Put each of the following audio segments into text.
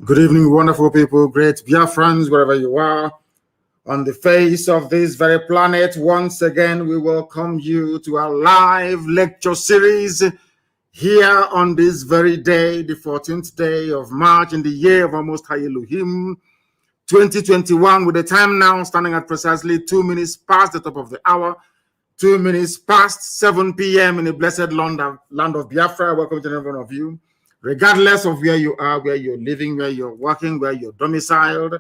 Good evening, wonderful people, great Biafrans, wherever you are. On the face of this very planet, once again, we welcome you to our live lecture series here on this very day, the 14th day of March in the year of our Most High Elohim, 2021, with the time now standing at precisely 2 minutes past the top of the hour, 2 minutes past 7 p.m. in the blessed land of Biafra. Welcome to every one of you. Regardless of where you are, where you're living, where you're working, where you're domiciled,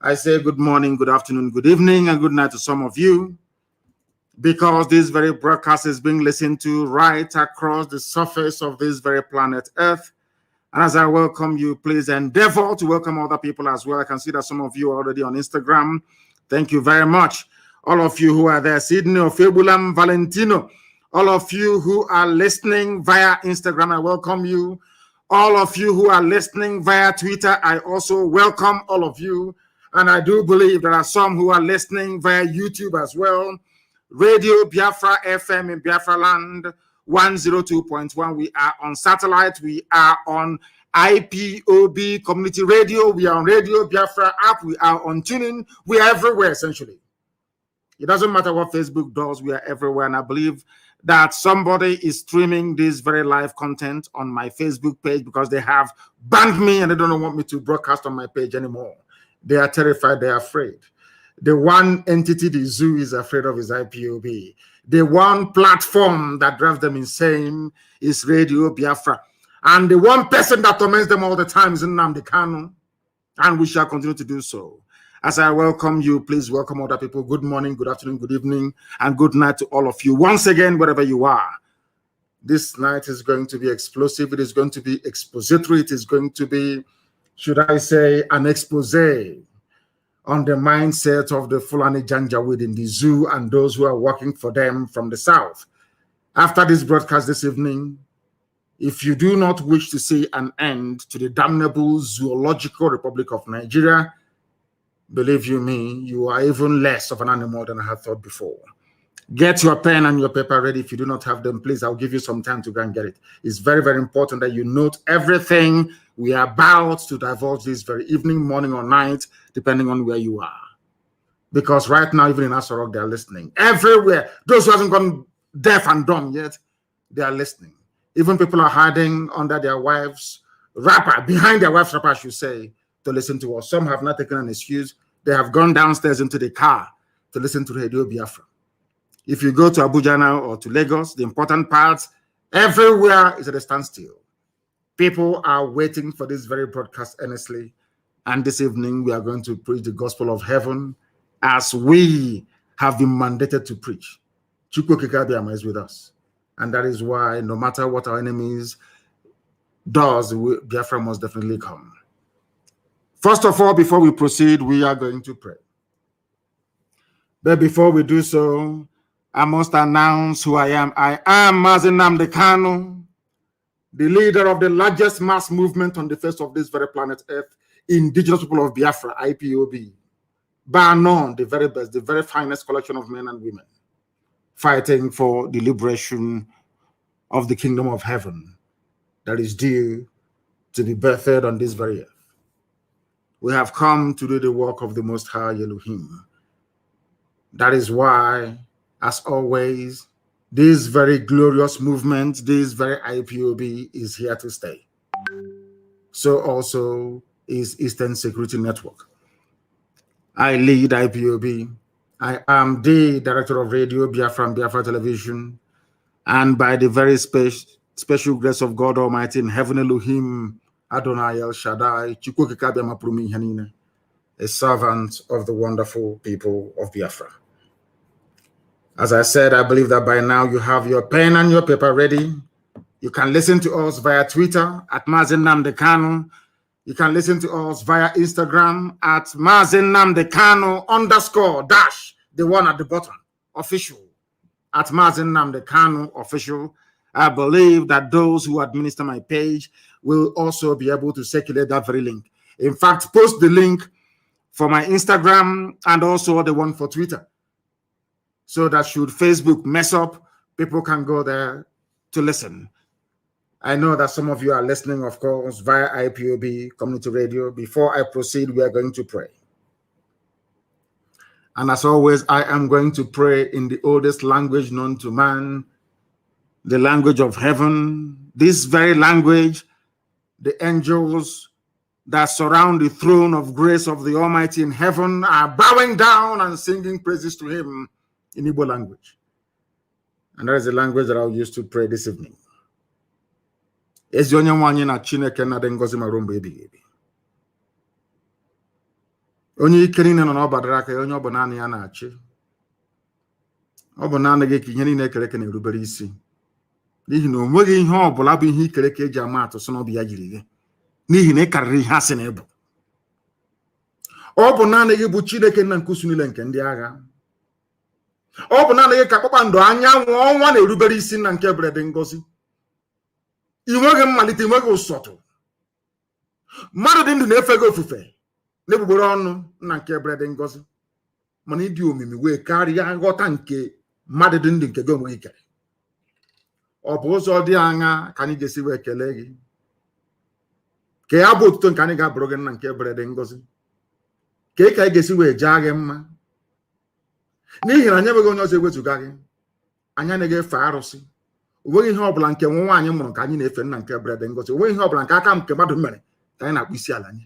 I say good morning, good afternoon, good evening, and good night to some of you, because this very broadcast is being listened to right across the surface of this very planet Earth. And as I welcome you, please endeavor to welcome other people as well. I can see that some of you are already on Instagram. Thank you very much. All of you who are there, Sydney, Ofabulam, Valentino, all of you who are listening via Instagram, I welcome you. All of you who are listening via Twitter, I also welcome all of you. And I do believe there are some who are listening via YouTube as well. Radio Biafra FM in Biafra Land, 102.1. We are on satellite. We are on IPOB Community Radio. We are on Radio Biafra app. We are on tuning. We are everywhere, essentially. It doesn't matter what Facebook does. We are everywhere. And I believe that somebody is streaming this very live content on my Facebook page because they have banned me and they don't want me to broadcast on my page anymore. They are terrified. They are afraid. The one entity the zoo is afraid of is IPOB. The one platform that drives them insane is Radio Biafra. And the one person that torments them all the time is Nnamdi Kanu. And we shall continue to do so. As I welcome you, please welcome other people. Good morning, good afternoon, good evening, and good night to all of you. Once again, wherever you are, this night is going to be explosive. It is going to be expository. It is going to be, should I say, an expose on the mindset of the Fulani Janjaweed in the zoo and those who are working for them from the south. After this broadcast this evening, if you do not wish to see an end to the damnable zoological Republic of Nigeria, believe you me, you are even less of an animal than I had thought before. Get your pen and your paper ready. If you do not have them, please, I'll give you some time to go and get it. It's very, very important that you note everything we are about to divulge this very evening, morning, or night, depending on where you are. Because right now, even in Asarok, they are listening. Everywhere. Those who haven't gone deaf and dumb yet, they are listening. Even people are hiding under their wives' wrapper, behind their wife's wrapper, I should say, to listen to us. Some have not taken an excuse. They have gone downstairs into the car to listen to Radio Biafra. If you go to Abuja now or to Lagos, the important parts, everywhere is at a standstill. People are waiting for this very broadcast earnestly. And this evening, we are going to preach the gospel of heaven as we have been mandated to preach. Chukwu Kikabiyama is with us. And that is why no matter what our enemies does, Biafra must definitely come. First of all, before we proceed, we are going to pray. But before we do so, I must announce who I am. I am Mazi Nnamdi Kanu, the leader of the largest mass movement on the face of this very planet Earth, indigenous people of Biafra, IPOB. Bar none, the very best, the very finest collection of men and women, fighting for the liberation of the kingdom of heaven that is due to be birthed on this very earth. We have come to do the work of the Most High Elohim. That is why, as always, this very glorious movement, this very IPOB is here to stay. So also is Eastern Security Network. I lead IPOB. I am the director of Radio Biafra and Biafra Television. And by the very special grace of God Almighty in heaven, Elohim, Adonai El Shaddai, a servant of the wonderful people of Biafra. As I said, I believe that by now you have your pen and your paper ready. You can listen to us via Twitter at Mazi Nnamdi Kanu. You can listen to us via Instagram at Mazi Nnamdi Kanu _ the one at the bottom, official, at Mazi Nnamdi Kanu official. I believe that those who administer my page will also be able to circulate that very link. In fact, post the link for my Instagram and also the one for Twitter, so that should Facebook mess up, people can go there to listen. I know that some of you are listening, of course, via IPOB Community Radio. Before I proceed, we are going to pray. And as always, I am going to pray in the oldest language known to man, the language of heaven. This very language, the angels that surround the throne of grace of the Almighty in heaven are bowing down and singing praises to him in Igbo language. And that is the language that I'll use to pray this evening. Ezi onye nwanyi na Chineke na de ngozi ma rombo ebighị ebi. Onye ike niile nọ n'ọbadara aka ya, onye ọ bụ naanị ya na-achị. Ọ bụ naanị gị ka ihe niile ekere eke na-erubere isi. N'ihi na o nweghị ihe ọ bụla bụ ihe ikere eke eji ama atụ sị na ọ bụ ya jiri gị. N'ihi na ị karịrị ihe asị na ịbụ. Ọ bụ naanị gị bụ Chineke nna nke usu niile nke ndị agha. Ọ bụ naanị gị ka kpakpando anyanwụ ọnwa na-erubere isi nna nke ebere dị ngọzi. I nweghị mmalite, i nweghị ụsọtụ. Mmadụ dị ndụ na-efe gị ofufe n'egbugbere ọnụ nna nke ebere dị ngọzi. Mana ịdị omimi wee karịa nghọta nke mmadụ dị ndụ nke gị onwe gị kere. Ọ bụ ụzọ dị aṅa ka anyị ga-esi wee kelee gị. Ka ya bụ otuto nke anyị ga-abụrụ gị nna nke ebere dị ngọzi. Ka anyị ga-esi wee jaa gị mma. N'ihi na anyị enweghị onye ọzọ ewezuga gị. Anyị anaghị efe arụsị. O nweghị ihe ọbụla nke nwa nwaanyị mụrụ ka anyị na-efe nna nke ebere dị ngọzi. O nweghị ihe ọbụla nke aka nke mmadụ mere ka anyị na-akpụ isi ala anyị.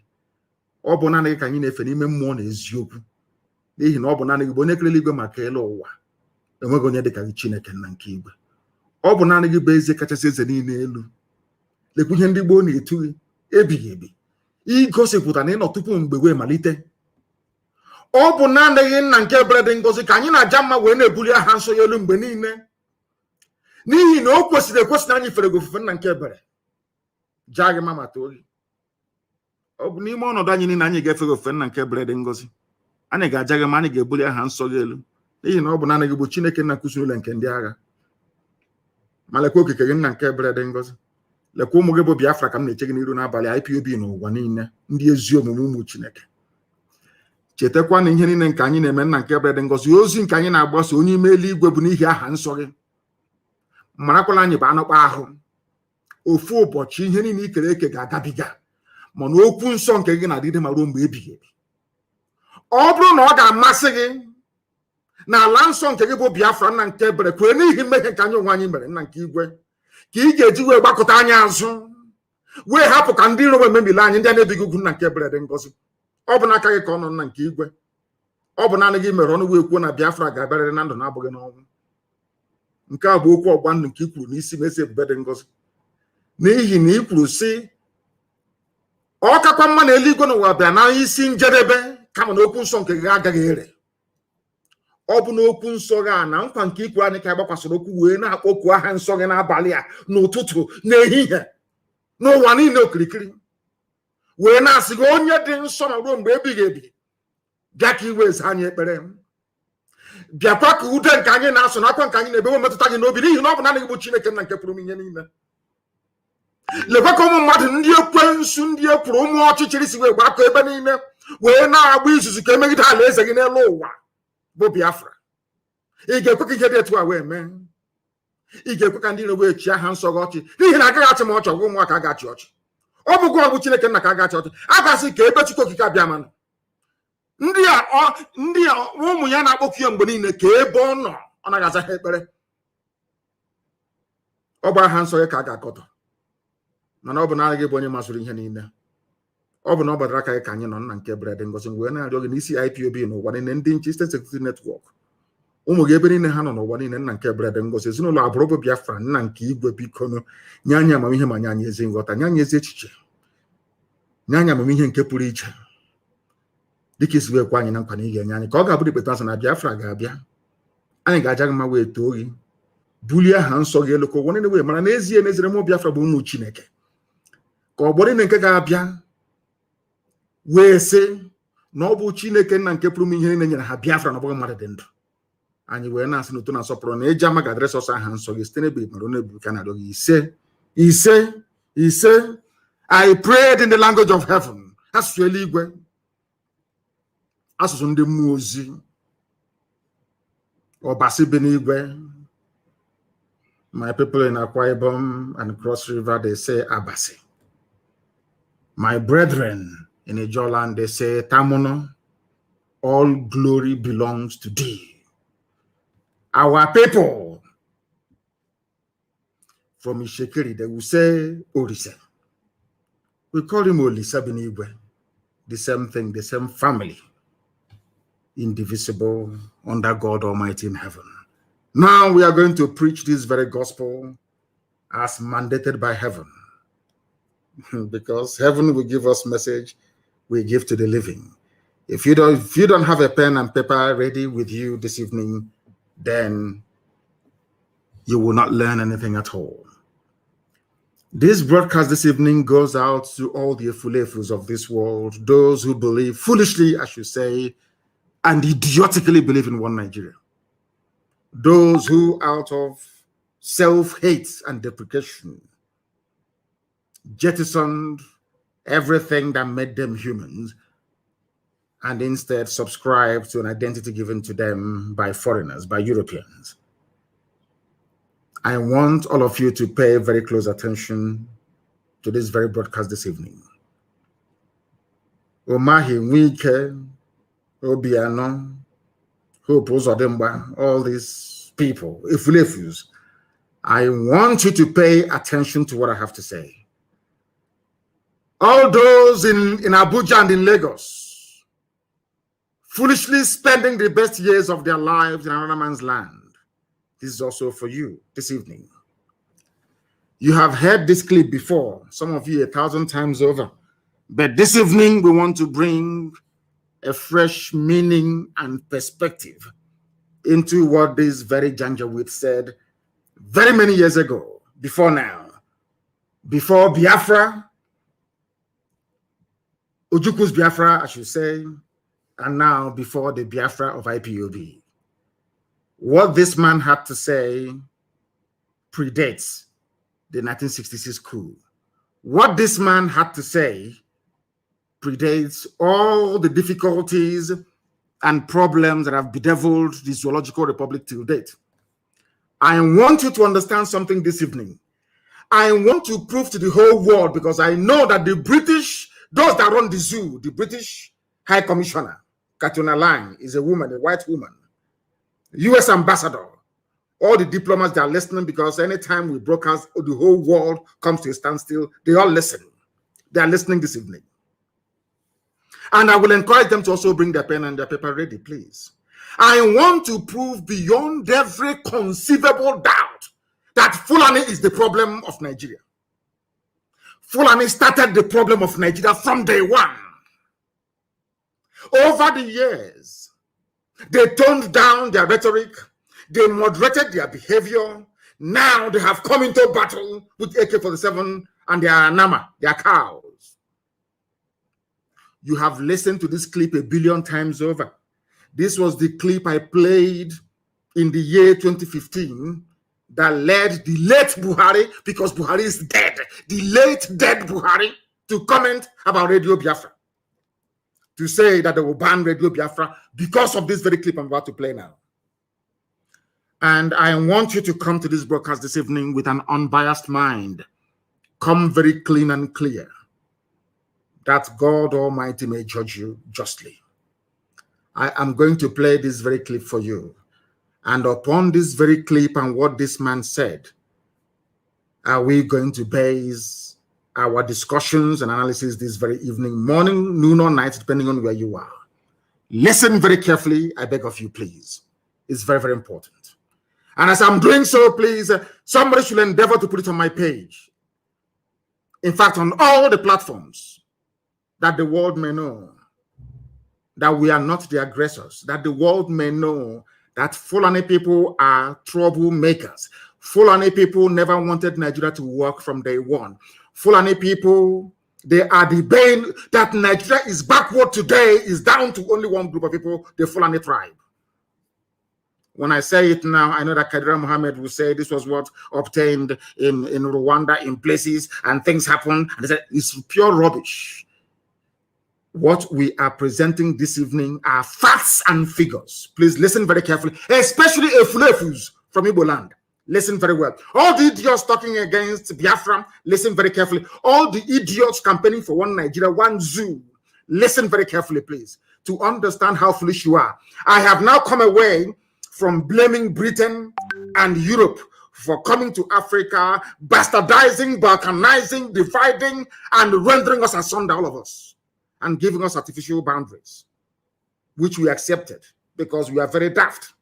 Ọ bụ naanị gị ka anyị na-efe n'ime mmụọ na eziokwu. N'ihi na ọ bụ naanị gị bụ onye kelele igwe maka elu ụwa. Enweghị onye dị ka gị Chineke nna nke igwe. Ọ bụ naanị gị bụ eze kachasị eze niile elu. Lekwa ihe ndị gboo na-etu gị ebighị ebi. Igosipụta na ịnọ tupu mgbe wee malite. Ọ bụ naanị gị nna nke ebere dị ngọzi ka anyị na-aja mma wee na-ebuli aha nsọ ya elu mgbe niile. N'ihi na o kwesịrị ekwesị na anyị fere gị ofufe nna nke ebere. Jaa gị mma ma too gị. Ọ bụ n'ime ọnọdụ anyị niile anyị ga-efe gị ofufe nna nke ebere dị ngọzi. Anyị ga-aja gị ma anyị ga-ebuli aha nsọ gị elu. N'ihi na ọ bụ naanị gị bụ Chineke nna nke usu niile nke ndị agha. Ma lekwa okike gị nna nke ebere dị ngọzi. Lekwa ụmụ gị bụ Biafra ka m na-eche gị n'iru n'abalị IPOB n'ụwa niile, ndị ezi omume ụmụ Chineke. Chetakwa na ihe niile nke anyị na-eme nna nke ebere dị ngọzi, ozi nke anyị na-agbasa onye ime eluigwe bụ n'ihi aha nsọ gị. Marakwala anyị bụ anụkpa ahụ. Ofu ụbọchị ihe niile ikere eke ga-agabiga, mana okwu nsọ nke gị na-adịde ma ruo mgbe ebighị ebi. Ọ bụrụ na ọ ga-amasị gị na ala nsọ nke gị bụ Biafra nna nke ebere kwere n'ihi mmehie nke anyị onwe anyị mere nna nke igwe, ka ị ga-eji wee gbakọta anyị azụ wee hapụ ka ndị iro wee memile anyị ndị a na-ebighị ugwu nna nke ebere dị ngọzi. Ọ bụ n'aka gị ka ọ nọ nna nke igwe. Ọ bụ naanị gị mere ọnụ wee kwuo na Biafra ga-abịarịrị na ndụ na-abụghị n'ọnwụ. Nke a bụ okwu ọgba ndụ nke i kwuru n'isi Eze ebube dị ngọzi. N'ihi na i kwuru sị ọ kakwa mma na eluigwe n'ụwa bịa na isi njedebe kama na okwu nsọ nke gị agaghị ere. Ọ bụ n'okwu nsọ gị a na nkwa nke ikwu anyị ka gbakwasịrị okwu wee na-akpọku aha nsọ gị n'abalị a, n'ụtụtụ, n'ehihie, n'ụwa niile okirikiri, wee na-asị gị onye dị nsọ ma ruo mgbe ebighị ebi, bịa ka iwe eze anyị ekpere. Bịakwa ka ude nke anyị na-asụ nakwa nke anyị na-ebe metụta gị n'obi, n'ihi na ọ bụ naanị gị bụ Chineke nna nke pụrụ m ihe niile. Lekwa ka ụmụ mmadụ ndị ekwensu, ndị ekwuru, ụmụ ọchịchịrị si wee gbakọ ebe niile wee na-agba izuzu ka emegide ala eze gị n'elu ụwa bụ Biafra. Ị ga-ekwe ka ihe dị etu a wee mee? Ị ga-ekwe ka ndị iro wee chi aha nsọ gị ọchị? N'ihi na agaghị achị m ọchị, ọgwụ ụmụaka a ga-achị ọchị. Ọ bụkwa ọgwụ Chineke nna ka a ga-achị ọchị. A ga-asị ka ebe Chukwu okike abịa manụ. Ndị a ụmụ ya na-akpọku ya mgbe niile ka ebe ọ nọ ọ naghị aza ha ekpere. Ọ bụ aha nsọ gị ka a ga-akọtọ. Mana ọ bụ naanị gị bụ onye masịrị ihe niile. Ọ bụ na ọ gbadara aka gị ka anyị nọ nna nke ebere dị ngọzi wee na-arịọ gị n'isi IPOB n'ụwa niile, ndị nche State Security Network, ụmụ gị ebe niile ha nọ n'ụwa niile nna nke ebere dị ngọzi, ezinụlọ agbụrụ bụ Biafra nna nke igwe, biko nye anyị amamihe ma nye anyị ezi nghọta, nye anyị ezi echiche, nye anyị amamihe nke pụrụ iche dịka isi wee kwa anyị na nkwa na ị ga-enye anyị, ka ọ ga-abụ dịkpeta asị na Biafra ga-abịa. Anyị ga-aja gị mma wee too gị, bulie aha nsọ gị elu ka ụwa niile wee mara n'ezie n'ezire mụ Biafra bụ ụmụ Chineke. Ka ọgbọ niile nke ga-abịa wee sị na ọ bụ Chineke nna nke pụrụ m ihe niile nyere ha Biafra na ọ bụghị mmadụ dị ndụ. Anyị wee na-asị n'uto na asọpụrụ na eji ama ga-adịrị sọsọ aha nsọ gị site n'ebe ikpere onye ebuka na-arịọ gị ise. I prayed in the language of heaven, asụsụ eluigwe, asụsụ ndị mmụọ ozi, ọbasi bi n'igwe, My people in Akwa Ibom and Cross River, they say Abasi. My brethren in Ijoland, they say Tamono. All glory belongs to thee. Our people from Ishekiri, they will say Orise. We call him Olisa Binigwe. The same thing, the same family. Indivisible under God Almighty in heaven. Now we are going to preach this very gospel as mandated by heaven. Because heaven will give us message we give to the living. If you don't have a pen and paper ready with you this evening, then you will not learn anything at all. This broadcast this evening goes out to all the efulefus of this world, those who believe foolishly, I should say, and idiotically believe in one Nigeria. Those who, out of self-hate and deprecation, jettisoned everything that made them humans and instead subscribed to an identity given to them by foreigners, by Europeans. I want all of you to pay very close attention to this very broadcast this evening. Omahi Nwike, Obiano, Hope Uzodimba, all these people, Ifulefus, I want you to pay attention to what I have to say. All those in Abuja and in Lagos, foolishly spending the best years of their lives in another man's land. This is also for you this evening. You have heard this clip before, some of you 1,000 times over. But this evening, we want to bring a fresh meaning and perspective into what this very Janjaweed said very many years ago, before now. Before Biafra, Ojuku's Biafra, I should say, and now before the Biafra of IPOB. What this man had to say predates the 1966 coup. What this man had to say predates all the difficulties and problems that have bedeviled the Zoological Republic till date. I want you to understand something this evening. I want to prove to the whole world, because I know that the British, those that run the zoo, the British High Commissioner, Katuna Lang, is a woman, a white woman. US ambassador, all the diplomats, they are listening, because anytime we broadcast, the whole world comes to a standstill. They all listen. They are listening this evening. And I will encourage them to also bring their pen and their paper ready, please. I want to prove beyond every conceivable doubt that Fulani is the problem of Nigeria. Fulani started the problem of Nigeria from day one. Over the years, they toned down their rhetoric. They moderated their behavior. Now they have come into battle with AK-47 and their Nama, their cows. You have listened to this clip 1 billion times over. This was the clip I played in the year 2015 that led the late Buhari, because Buhari is dead, the late dead Buhari, to comment about Radio Biafra, to say that they will ban Radio Biafra because of this very clip I'm about to play now. And I want you to come to this broadcast this evening with an unbiased mind. Come very clean and clear, that God Almighty may judge you justly. I am going to play this very clip for you. And upon this very clip and what this man said, are we going to base our discussions and analysis this very evening, morning, noon, or night, depending on where you are. Listen very carefully, I beg of you, please. It's very, very important. And as I'm doing so, please, somebody should endeavor to put it on my page. In fact, on all the platforms, that the world may know that we are not the aggressors, that the world may know that Fulani people are troublemakers. Fulani people never wanted Nigeria to work from day one. Fulani people, they are the bane that Nigeria is backward today, is down to only one group of people, the Fulani tribe. When I say it now, I know that Kadira Mohammed will say this was what obtained in Rwanda in places and things happen. And they said it's pure rubbish. What we are presenting this evening are facts and figures. Please listen very carefully, especially Efulefus from Igbo land. Listen very well. All the idiots talking against Biafra, listen very carefully. All the idiots campaigning for one Nigeria, one zoo, listen very carefully, please, to understand how foolish you are. I have now come away from blaming Britain and Europe for coming to Africa, bastardizing, balkanizing, dividing, and rendering us asunder, all of us, and giving us artificial boundaries, which we accepted because we are very daft.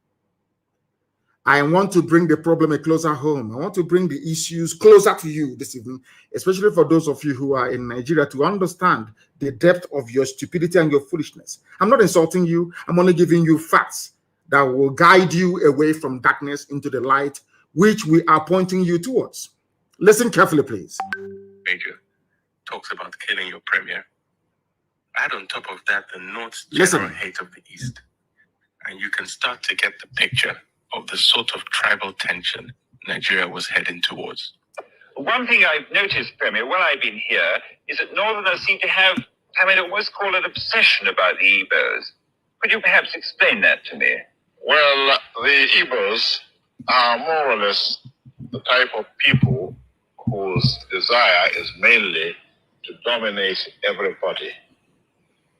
I want to bring the problem a closer home. I want to bring the issues closer to you this evening, especially for those of you who are in Nigeria, to understand the depth of your stupidity and your foolishness. I'm not insulting you. I'm only giving you facts that will guide you away from darkness into the light, which we are pointing you towards. Listen carefully, please. Major talks about killing your premier. Add on top of that the North's general hate of the East, and you can start to get the picture of the sort of tribal tension Nigeria was heading towards. One thing I've noticed, Premier, while I've been here, is that Northerners seem to have, almost call it obsession about the Igbos. Could you perhaps explain that to me? Well, the Igbos are more or less the type of people whose desire is mainly to dominate everybody.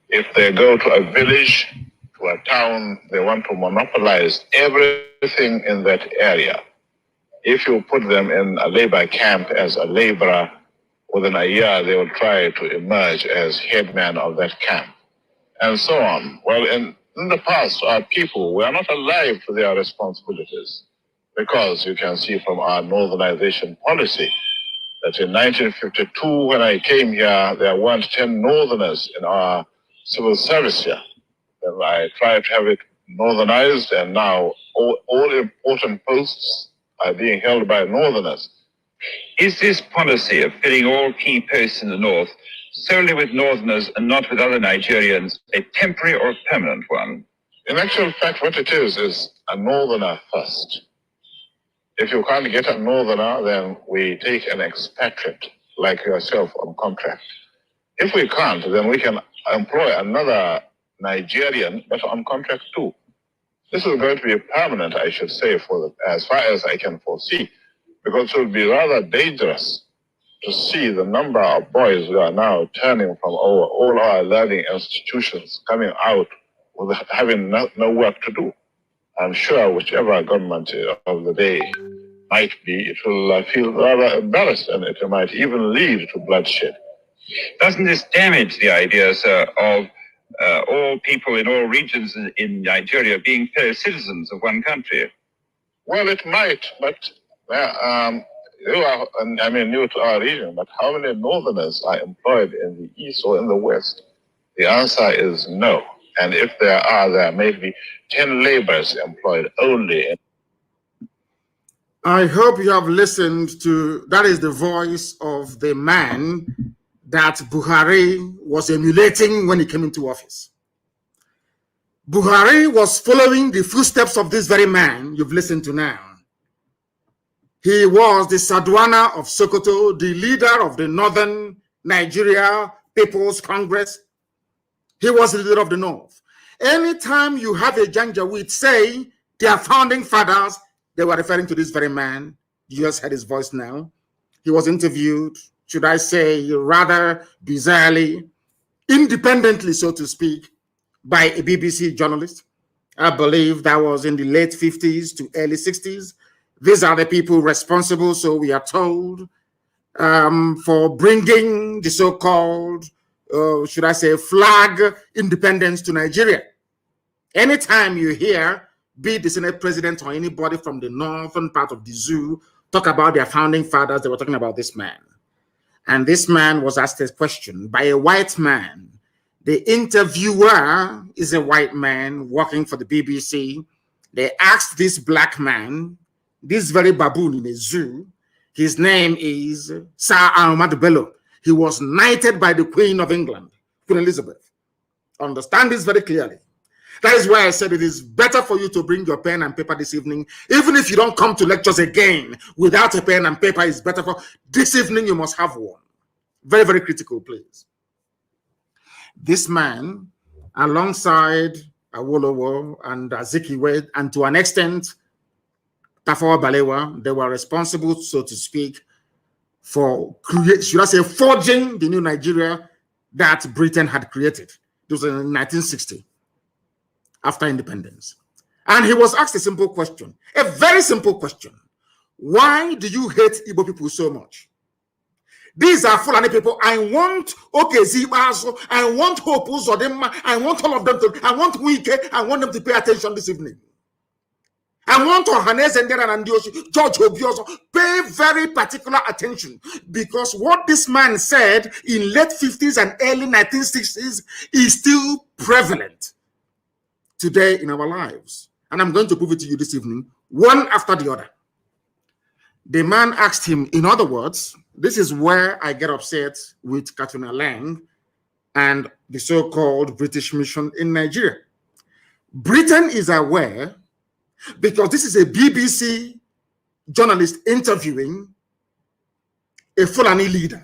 If they go to a village, to a town, they want to monopolize everything in that area. If you put them in a labor camp as a laborer, within a year they will try to emerge as headman of that camp, and so on. Well, in the past, our people were not alive to their responsibilities, because you can see from our northernization policy that in 1952, when I came here, there weren't 10 northerners in our civil service here. And I tried to have it northernized, and now all important posts are being held by northerners. Is this policy of filling all key posts in the north solely with northerners and not with other Nigerians a temporary or permanent one? In actual fact, what it is a northerner first. If you can't get a northerner, then we take an expatriate like yourself on contract. If we can't, then we can employ another Nigerian, but on contract too. This is going to be permanent, I should say, as far as I can foresee, because it would be rather dangerous to see the number of boys who are now turning from all our learning institutions coming out with having no work to do. I'm sure whichever government of the day might be, it will feel rather embarrassed, and it might even lead to bloodshed. Doesn't this damage the idea, sir, of all people in all regions in Nigeria being fellow citizens of one country? Well, it might, but you are, new to our region, but how many northerners are employed in the east or in the west? The answer is no. And if there are, there may be 10 laborers employed only. I hope you have listened to, that is the voice of the man that Buhari was emulating when he came into office. Buhari was following the footsteps of this very man you've listened to now. He was the Sadwana of Sokoto, the leader of the Northern Nigeria People's Congress. He was the leader of the North. Anytime you have a Janjaweed say their founding fathers, they were referring to this very man. You just heard his voice now. He was interviewed, should I say, rather bizarrely, independently, so to speak, by a BBC journalist. I believe that was in the late 50s to early 60s. These are the people responsible, so we are told, for bringing the so-called, should I say, flag independence to Nigeria. Anytime you hear, be it the Senate president or anybody from the northern part of the zoo, talk about their founding fathers, they were talking about this man. And this man was asked a question by a white man. The interviewer is a white man working for the BBC. They asked this black man, this very baboon in a zoo, his name is Sir Ahmad Bello. He was knighted by the Queen of England, Queen Elizabeth. Understand this very clearly. That is why I said it is better for you to bring your pen and paper this evening. Even if you don't come to lectures again without a pen and paper, it's better for this evening. You must have one. Very, very critical, please. This man, alongside Awolowo and Azikiwe, and to an extent, Tafawa Balewa, they were responsible, so to speak, for forging the new Nigeria that Britain had created. It was in 1960, after independence. And he was asked a simple question, a very simple question. Why do you hate Igbo people so much? These are Fulani people. I want Okezibaso, I want Hope Uzodema, I want all of them to, I want Wike, I want them to pay attention this evening. I want Ohanes and Ndioshi, George Obioso, pay very particular attention, because what this man said in late 50s and early 1960s is still prevalent today in our lives. And I'm going to prove it to you this evening, one after the other. The man asked him, in other words, this is where I get upset with Katuna Lang and the so-called British mission in Nigeria. Britain is aware, because this is a BBC journalist interviewing a Fulani leader.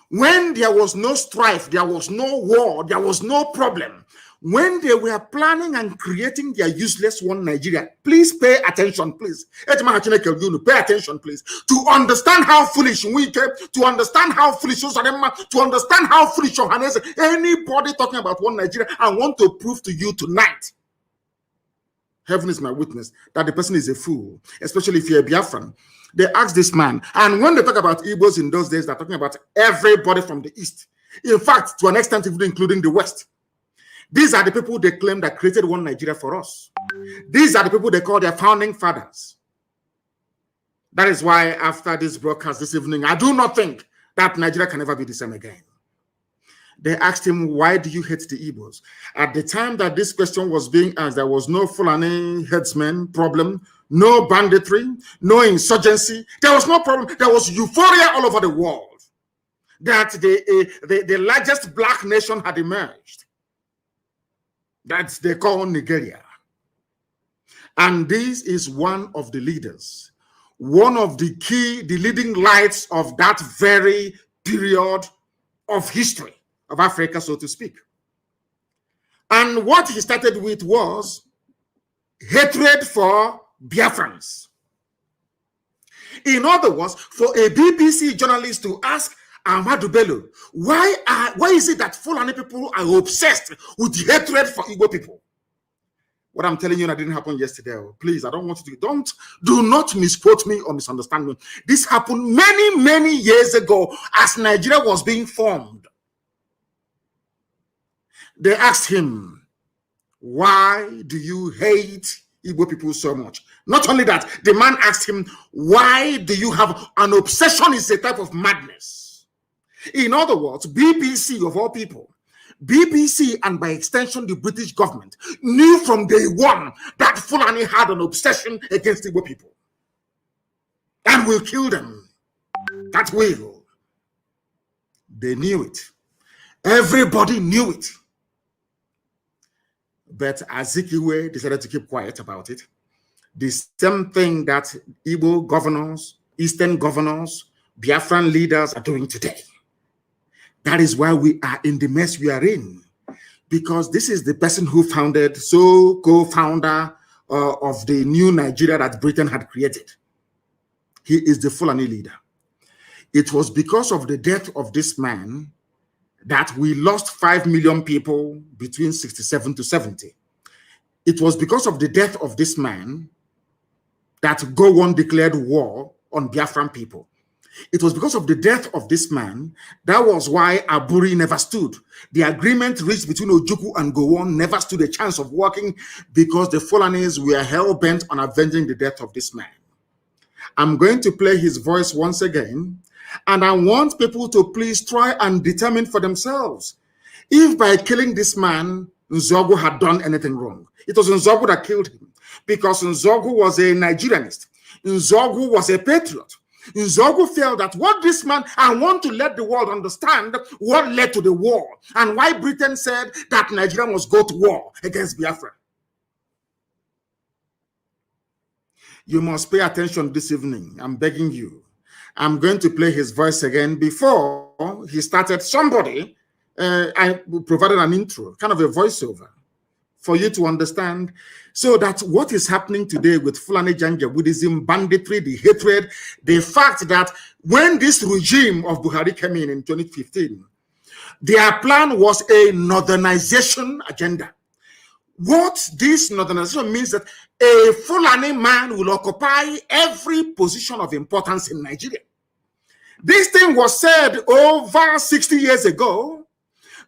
When there was no strife, there was no war, there was no problem, when they were planning and creating their useless one Nigeria, please pay attention, please. Pay attention, please, to understand how foolish we came, to understand how foolish to understand how foolish anybody talking about one Nigeria. I want to prove to you tonight, heaven is my witness, that the person is a fool, especially if you're a Biafran. They asked this man, and when they talk about Igbos in those days, they're talking about everybody from the East. In fact, to an extent, even including the West. These are the people they claim that created one Nigeria for us. These are the people they call their founding fathers. That is why after this broadcast this evening, I do not think that Nigeria can ever be the same again. They asked him, why do you hate the Igbos? At the time that this question was being asked, there was no Fulani headsman problem, no banditry, no insurgency. There was no problem. There was euphoria all over the world that the largest black nation had emerged. That they call Nigeria. And this is one of the leaders, one of the leading lights of that very period of history of Africa, so to speak. And what he started with was hatred for Biafrans. In other words, for a BBC journalist to ask Ahmadu Bello, why is it that Fulani people are obsessed with hatred for Igbo people? What I'm telling you that didn't happen yesterday. Please, I don't want you to, do not misquote me or misunderstand me. This happened many, many years ago as Nigeria was being formed. They asked him, why do you hate Igbo people so much? Not only that, the man asked him, why do you have an obsession? Is a type of madness. In other words, BBC of all people, BBC and by extension the British government knew from day one that Fulani had an obsession against Igbo people and will kill them. That will. They knew it. Everybody knew it. But Azikiwe decided to keep quiet about it. The same thing that Igbo governors, Eastern governors, Biafran leaders are doing today. That is why we are in the mess we are in. Because this is the person who founded, co-founder of the new Nigeria that Britain had created. He is the Fulani leader. It was because of the death of this man that we lost 5 million people between 67 to 70. It was because of the death of this man that Gowon declared war on Biafran people. It was because of the death of this man, that was why Aburi never stood. The agreement reached between Ojukwu and Gowon never stood a chance of working because the Fulanis were hell-bent on avenging the death of this man. I'm going to play his voice once again, and I want people to please try and determine for themselves if by killing this man, Nzogu had done anything wrong. It was Nzogu that killed him because Nzogu was a Nigerianist. Nzogu was a patriot. Nzogu felt that what this man, I want to let the world understand what led to the war and why Britain said that Nigeria must go to war against Biafra. You must pay attention this evening. I'm begging you. I'm going to play his voice again. Before he started, somebody, I provided an intro, kind of a voiceover for you to understand. So that what is happening today with Fulani Janjaweedism, banditry, the hatred, the fact that when this regime of Buhari came in 2015, their plan was a northernization agenda. What this northernization means that a Fulani man will occupy every position of importance in Nigeria. This thing was said over 60 years ago,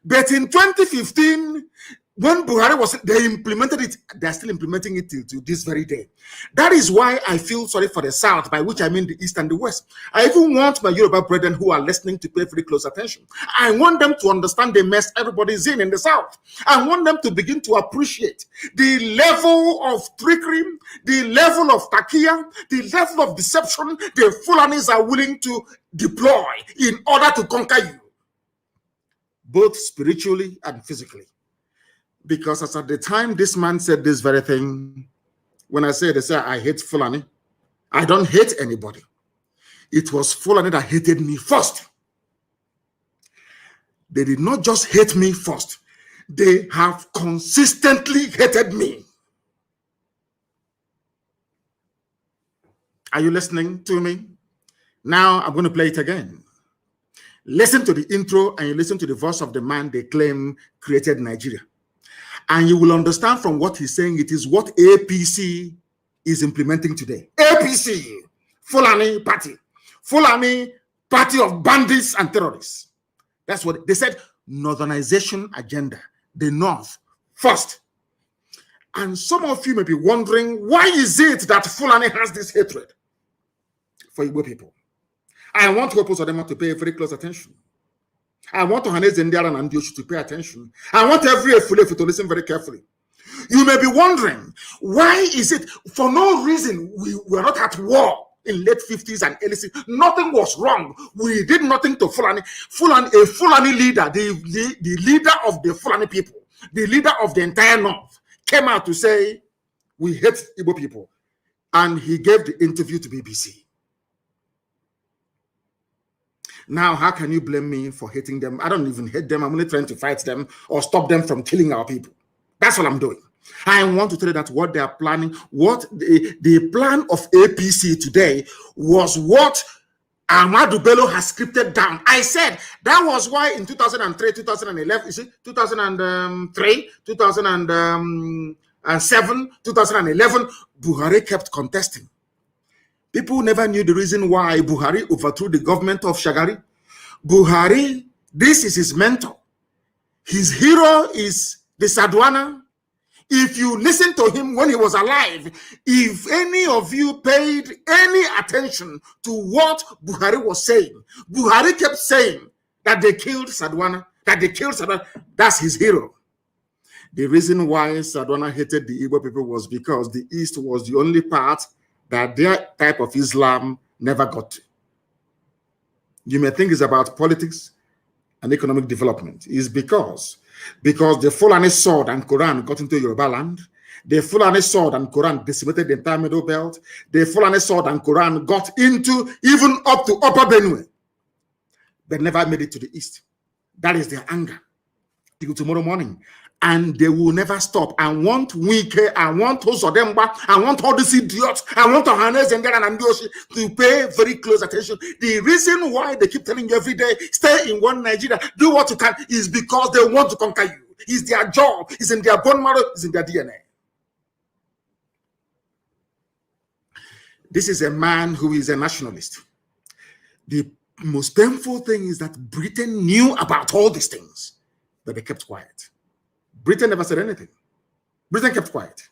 but in 2015, when Buhari they implemented it, they're still implementing it till this very day. That is why I feel sorry for the South, by which I mean the East and the West. I even want my Yoruba brethren who are listening to pay very close attention. I want them to understand the mess everybody's in the South. I want them to begin to appreciate the level of trickery, the level of takia, the level of deception the Fulanis are willing to deploy in order to conquer you, both spiritually and physically. Because as at the time this man said this very thing, when they say I hate Fulani, I don't hate anybody. It was Fulani that hated me first. They did not just hate me first. They have consistently hated me. Are you listening to me? Now I'm going to play it again. Listen to the intro and you listen to the voice of the man they claim created Nigeria. And you will understand from what he's saying, it is what APC is implementing today. APC, Fulani Party. Fulani Party of bandits and terrorists. That's what they said, northernization agenda. The North first. And some of you may be wondering, why is it that Fulani has this hatred for Igbo people? I want Hopo Sodema to pay very close attention. I want Ohanes Ndiara and Ndioshi to pay attention. I want every Efulefu to listen very carefully. You may be wondering, why is it for no reason we were not at war in late 50s and early 60s? Nothing was wrong. We did nothing to Fulani. A Fulani leader, the leader of the Fulani people, the leader of the entire North, came out to say, we hate Igbo people. And he gave the interview to BBC. Now, how can you blame me for hating them? I don't even hate them. I'm only trying to fight them or stop them from killing our people. That's what I'm doing. I want to tell you that what they are planning, what the plan of APC today was what Ahmadu Bello has scripted down. I said that was why in 2003, 2011, you see, 2003, 2007, 2011, Buhari kept contesting. People never knew the reason why Buhari overthrew the government of Shagari. Buhari, this is his mentor. His hero is the Sadwana. If you listen to him when he was alive, if any of you paid any attention to what Buhari was saying, Buhari kept saying that they killed Sadwana, That's his hero. The reason why Sadwana hated the Igbo people was because the East was the only part that their type of Islam never got to. You may think it's about politics and economic development. It's because the Fulani sword and Quran got into Yoruba land. The Fulani sword and Quran decimated the entire Middle Belt. The Fulani sword and Quran got into even up to Upper Benue. They never made it to the East. That is their anger. Till tomorrow morning. And they will never stop. I want Wike, I want Osodemba, I want all these idiots, I want Ohanes and Ndioshi to pay very close attention. The reason why they keep telling you every day, stay in one Nigeria, do what you can, is because they want to conquer you. It's their job, it's in their bone marrow, it's in their DNA. This is a man who is a nationalist. The most painful thing is that Britain knew about all these things, but they kept quiet. Britain never said anything. Britain kept quiet.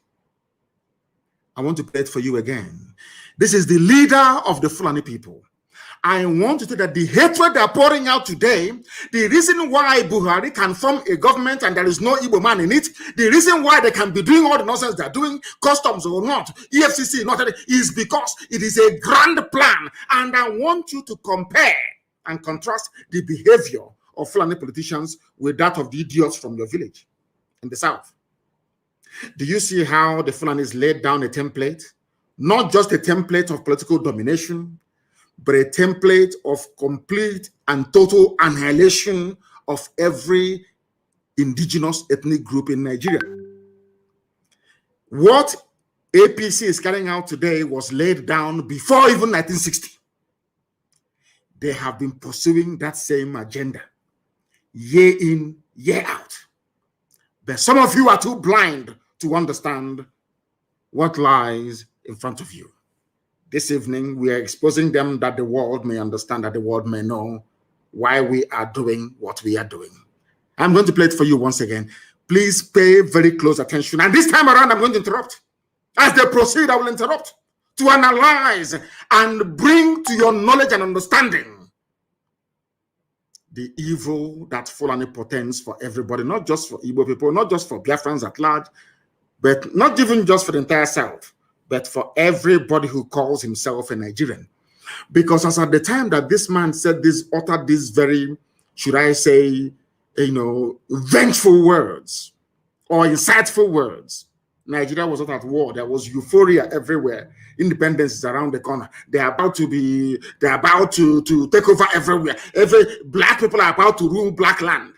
I want to play it for you again. This is the leader of the Fulani people. I want to tell you that the hatred they are pouring out today, the reason why Buhari can form a government and there is no Igbo man in it, the reason why they can be doing all the nonsense they're doing, customs or not, EFCC, not is because it is a grand plan. And I want you to compare and contrast the behavior of Fulani politicians with that of the idiots from your village in the South. Do you see how the Fulanis laid down a template? Not just a template of political domination, but a template of complete and total annihilation of every indigenous ethnic group in Nigeria. What APC is carrying out today was laid down before even 1960. They have been pursuing that same agenda year in, year out. But some of you are too blind to understand what lies in front of you. This evening, we are exposing them that the world may understand, that the world may know why we are doing what we are doing. I'm going to play it for you once again. Please pay very close attention. And this time around, I'm going to interrupt. As they proceed, I will interrupt to analyze and bring to your knowledge and understanding the evil that Fulani portends for everybody, not just for Igbo people, not just for Biafrans at large, but not even just for the entire South, but for everybody who calls himself a Nigerian. Because as at the time that this man said this, uttered these very, should I say, vengeful words or insightful words, Nigeria was not at war. There was euphoria everywhere. Independence is around the corner. They're about to take over everywhere. Black people are about to rule black land.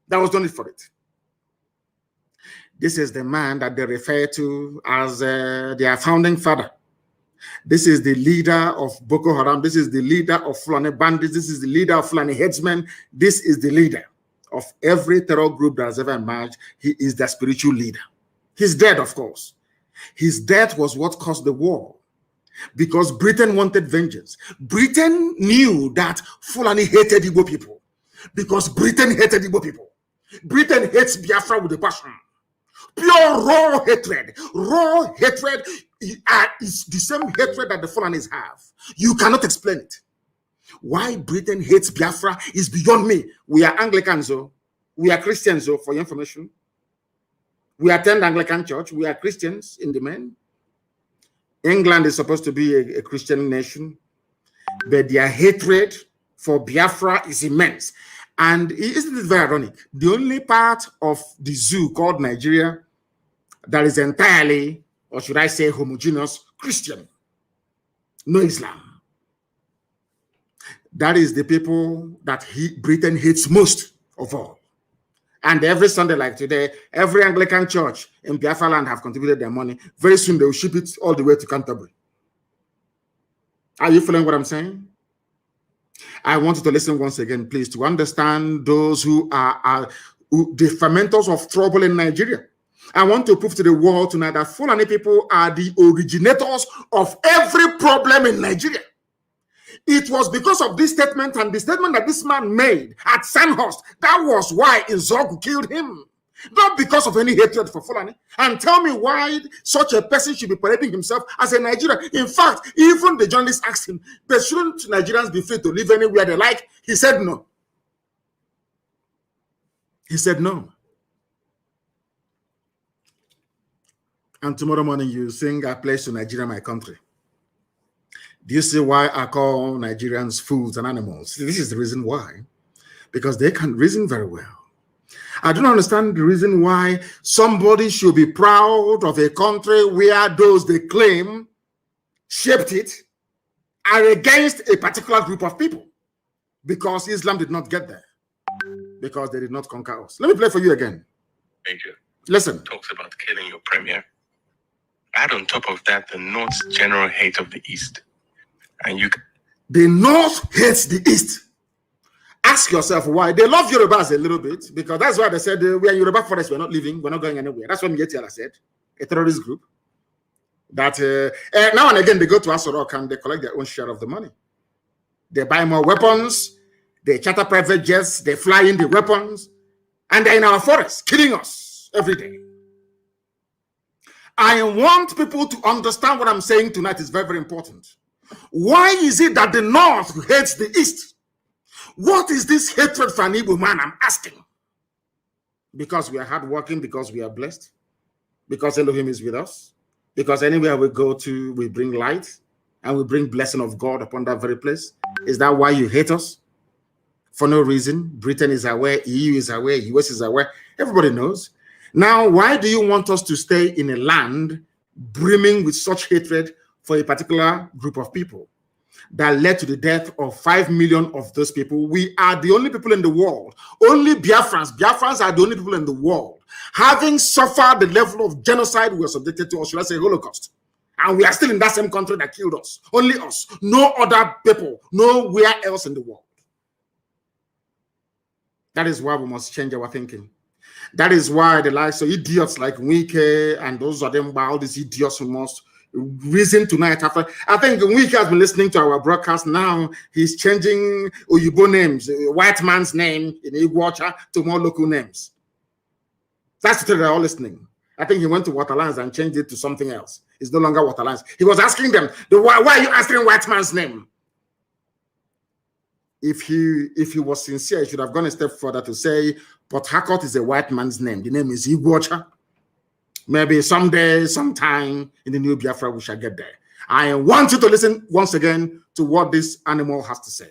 That was done it for it. This is the man that they refer to as their founding father. This is the leader of Boko Haram. This is the leader of Fulani bandits. This is the leader of Fulani headsmen. This is the leader of every terror group that has ever emerged. He is the spiritual leader. He's dead, of course. His death was what caused the war because Britain wanted vengeance. Britain knew that Fulani hated Igbo people because Britain hated Igbo people. Britain hates Biafra with a passion. Pure raw hatred. Raw hatred is the same hatred that the Fulanis have. You cannot explain it. Why Britain hates Biafra is beyond me. We are Anglicans, though. We are Christians, though, for your information. We attend Anglican church. We are Christians in the main. England is supposed to be a Christian nation, but their hatred for Biafra is immense. And isn't it very ironic? The only part of the zoo called Nigeria that is entirely, or should I say, homogeneous Christian, no Islam. That is the people that Britain hates most of all. And every Sunday like today, every Anglican church in Biafra land have contributed their money. Very soon they will ship it all the way to Canterbury. Are you following what I'm saying? I want you to listen once again, please, to understand those who are the fermenters of trouble in Nigeria. I want to prove to the world tonight that Fulani people are the originators of every problem in Nigeria. It was because of this statement and the statement that this man made at Sandhurst. That was why Nzogu killed him. Not because of any hatred for Fulani. And tell me why such a person should be parading himself as a Nigerian. In fact, even the journalist asked him, but shouldn't Nigerians be free to live anywhere they like? He said no. He said no. And tomorrow morning you sing, I pledge to Nigeria, my country. Do you see why I call Nigerians fools and animals? This is the reason why. Because they can reason very well. I don't understand the reason why somebody should be proud of a country where those they claim shaped it are against a particular group of people. Because Islam did not get there. Because they did not conquer us. Let me play for you again. Major. Listen. Talks about killing your premier. Add on top of that the North's general hate of the East. And the North hates the East. Ask yourself why. They love Yorubas a little bit because that's why they said we are Yoruba forest, we're not leaving, we're not going anywhere. That's what Mietiala said, a terrorist group. That now and again they go to Asorok and they collect their own share of the money. They buy more weapons, they charter private jets, they fly in the weapons, and they're in our forests, killing us every day. I want people to understand what I'm saying tonight is very, very important. Why is it that the North hates the East? What is this hatred for an Igbo man? I'm asking. Because we are hardworking, because we are blessed, because Elohim is with us, because anywhere we go to, we bring light and we bring blessing of God upon that very place. Is that why you hate us? For no reason. Britain is aware, EU is aware, US is aware. Everybody knows. Now, why do you want us to stay in a land brimming with such hatred for a particular group of people? that led to the death of 5 million of those people. We are the only people in the world, only Biafrans are the only people in the world having suffered the level of genocide we were subjected to, or should I say Holocaust. And we are still in that same country that killed us. Only us. No other people. Nowhere else in the world. That is why we must change our thinking. That is why the likes of idiots like Wike and those of them, all these idiots who must reason tonight. After I think Wike has been listening to our broadcast now. He's changing Oyibo names, white man's name in Iguacha to more local names. That's the they're all listening. I think he went to Waterlands and changed it to something else. It's no longer Waterlands. He was asking them, why are you answering white man's name? If he was sincere, he should have gone a step further to say, Port Harcourt is a white man's name. The name is Iguacha. Maybe someday, sometime in the new Biafra, we shall get there. I want you to listen once again to what this animal has to say.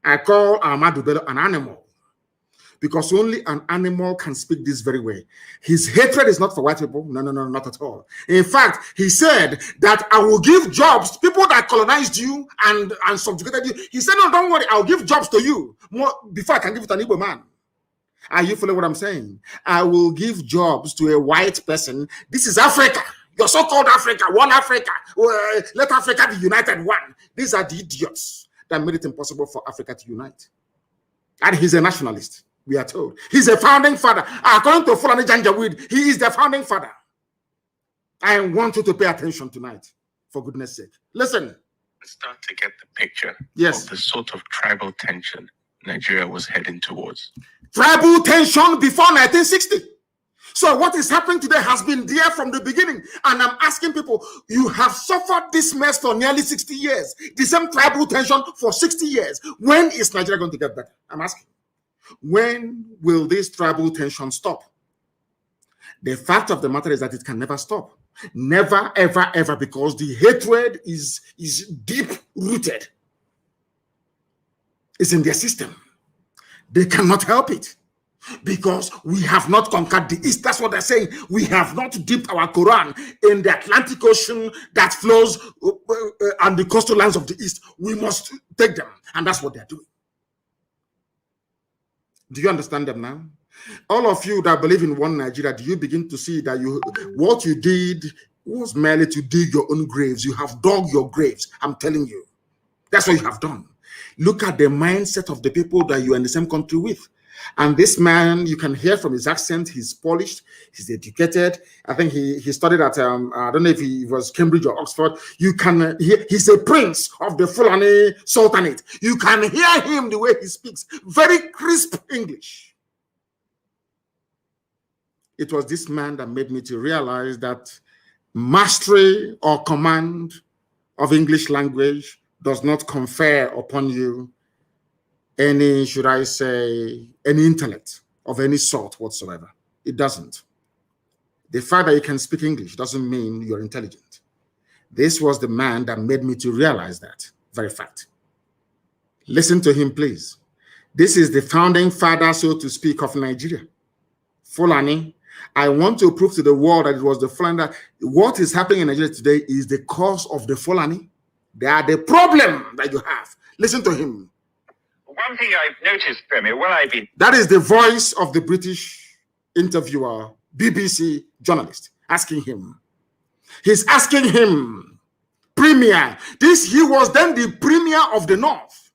I call Ahmadu Bello an animal, because only an animal can speak this very way. His hatred is not for white people. No, not at all. In fact, he said that I will give jobs to people that colonized you and subjugated you. He said, no, don't worry, I'll give jobs to you more before I can give it to an Igbo man. Are you following what I'm saying? I will give jobs to a white person. This is Africa. Your so-called Africa, one Africa. Let Africa be united one. These are the idiots that made it impossible for Africa to unite. And he's a nationalist. We are told he's a founding father. According to Fulani Janjaweed, he is the founding father. I want you to pay attention tonight, for goodness sake. Listen. Start to get the picture of the sort of tribal tension Nigeria was heading towards. Tribal tension before 1960. So what is happening today has been there from the beginning. And I'm asking people, you have suffered this mess for nearly 60 years. The same tribal tension for 60 years. When is Nigeria going to get better? I'm asking. When will this tribal tension stop? The fact of the matter is that it can never stop. Never, ever, ever, because the hatred is deep-rooted. It's in their system. They cannot help it because we have not conquered the East. That's what they're saying. We have not dipped our Quran in the Atlantic Ocean that flows on the coastal lands of the East. We must take them, and that's what they're doing. Do you understand them now? All of you that believe in one Nigeria, do you begin to see that what you did was merely to dig your own graves? You have dug your graves. I'm telling you. That's what you have done. Look at the mindset of the people that you are in the same country with. And this man, you can hear from his accent, he's polished, he's educated. I think he studied at, I don't know if he was Cambridge or Oxford. You can hear, he's a prince of the Fulani Sultanate. You can hear him the way he speaks. Very crisp English. It was this man that made me to realize that mastery or command of English language does not confer upon you any, should I say, any intellect of any sort whatsoever. It doesn't. The fact that you can speak English doesn't mean you're intelligent. This was the man that made me to realize that very fact. Listen to him, please. This is the founding father, so to speak, of Nigeria. Fulani. I want to prove to the world that it was the Fulani that what is happening in Nigeria today is the cause of the Fulani. They are the problem that you have. Listen to him. One thing I've noticed, Premier, when I've been... That is the voice of the British interviewer, BBC journalist, asking him. He's asking him, Premier, he was then the Premier of the North,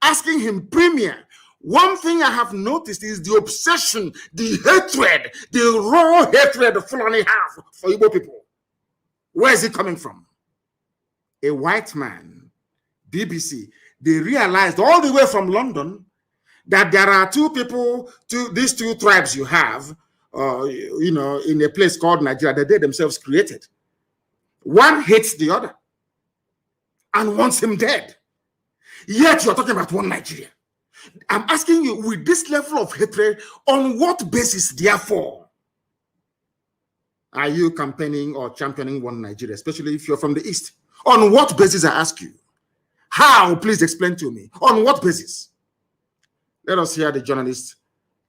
asking him, Premier, one thing I have noticed is the obsession, the hatred, the raw hatred the Fulani have for Igbo people. Where is it coming from? A white man, BBC, they realized all the way from London that there are two people, these two tribes you have, in a place called Nigeria that they themselves created. One hates the other and wants him dead. Yet you're talking about one Nigeria. I'm asking you, with this level of hatred, on what basis, therefore, are you campaigning or championing one Nigeria, especially if you're from the East? On what basis, I ask you? How? Please explain to me. On what basis? Let us hear the journalist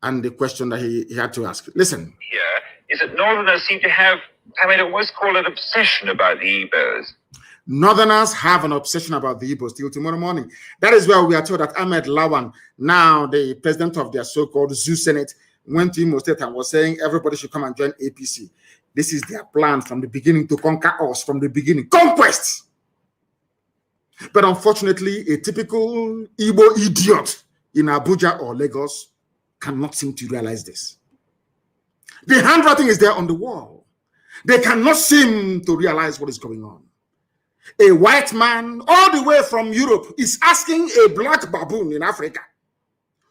and the question that he had to ask. Listen. Here is that Northerners seem to have, I mean, what's called an obsession about the Igbos. Northerners have an obsession about the Igbos till tomorrow morning. That is why we are told that Ahmed Lawan, now the president of their so-called Zoo Senate, went to Imo State and was saying everybody should come and join APC. This is their plan from the beginning to conquer us from the beginning. Conquest! But unfortunately, a typical Igbo idiot in Abuja or Lagos cannot seem to realize this. The handwriting is there on the wall. They cannot seem to realize what is going on. A white man all the way from Europe is asking a black baboon in Africa,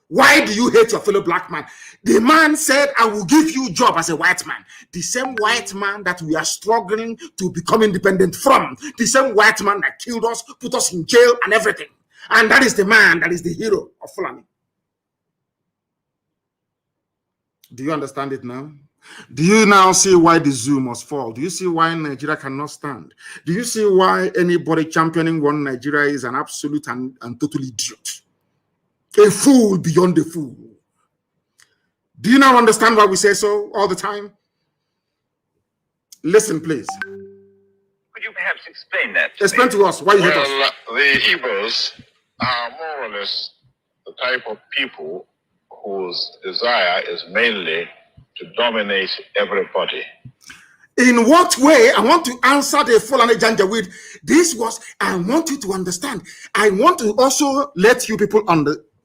why do you hate your fellow black man? The man said, I will give you a job as a white man. The same white man that we are struggling to become independent from. The same white man that killed us, put us in jail and everything. And that is the man that is the hero of Fulani. Do you understand it now? Do you now see why the zoo must fall? Do you see why Nigeria cannot stand? Do you see why anybody championing one Nigeria is an absolute and total idiot? A fool beyond the fool. Do you now understand why we say so all the time? Listen, please. Could you perhaps explain that? Explain to us why you hate us. The Igbos are more or less the type of people whose desire is mainly to dominate everybody. In what way? I want to answer the Fulani Janjaweed. This was, I want you to understand. I want to also let you people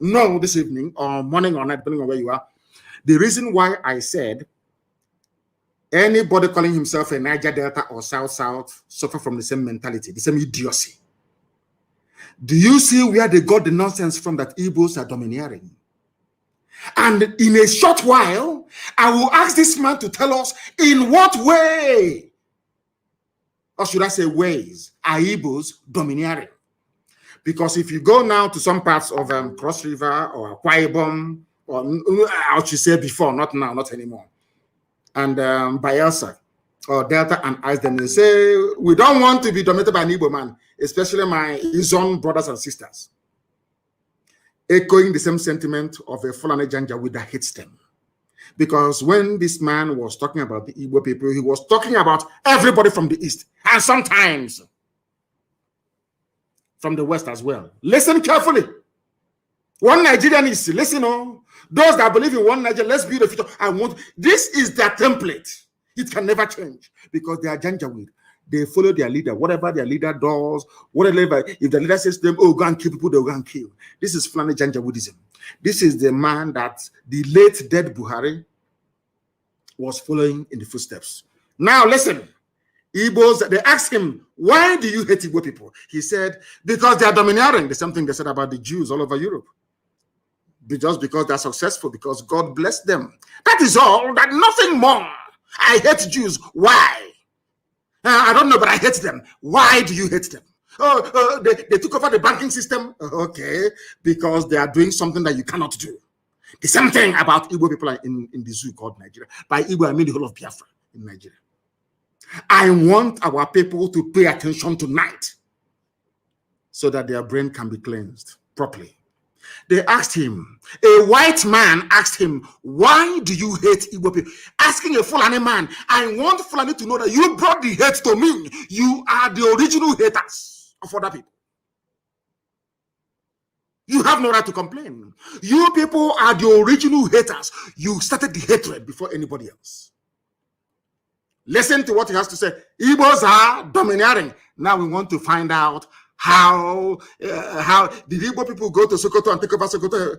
know this evening or morning or night, depending on where you are, the reason why I said anybody calling himself a Niger Delta or South suffer from the same mentality, the same idiocy. Do you see where they got the nonsense from that Igbos are domineering? And in a short while, I will ask this man to tell us in what way, or should I say ways, are Igbos domineering? Because if you go now to some parts of Cross River or Akwa Ibom, or I should say before, not now, not anymore, and Bayelsa or Delta, and ask them, they say, we don't want to be dominated by an Igbo man, especially his own brothers and sisters. Echoing the same sentiment of a Fulani Janjaweed that hates them. Because when this man was talking about the Igbo people, he was talking about everybody from the East, and sometimes from the West as well. Listen carefully. One Nigerian is, listen, those that believe in one Nigeria, let's build a future. This is their template. It can never change because they are Janjaweed. They follow their leader, whatever their leader does, whatever. If the leader says to them, oh, go and kill people, they'll go and kill. This is Fulani Janjaweedism. This is the man that the late dead Buhari was following in the footsteps. Now, listen. Igbos, they asked him, why do you hate Igbo people? He said, because they are domineering. The same thing they said about the Jews all over Europe. Just because they're successful, because God blessed them. That is all, that nothing more. I hate Jews. Why? I don't know, but I hate them. Why do you hate them? They took over the banking system. Okay, because they are doing something that you cannot do. The same thing about Igbo people in the zoo called Nigeria. By Igbo, I mean the whole of Biafra in Nigeria. I want our people to pay attention tonight so that their brain can be cleansed properly. They asked him, a white man asked him, why do you hate Igbo people? Asking a Fulani man, I want Fulani to know that you brought the hate to me. You are the original haters of other people. You have no right to complain. You people are the original haters. You started the hatred before anybody else. Listen to what he has to say. Igbos are domineering. Now we want to find out how did Igbo people go to Sokoto and take over Sokoto?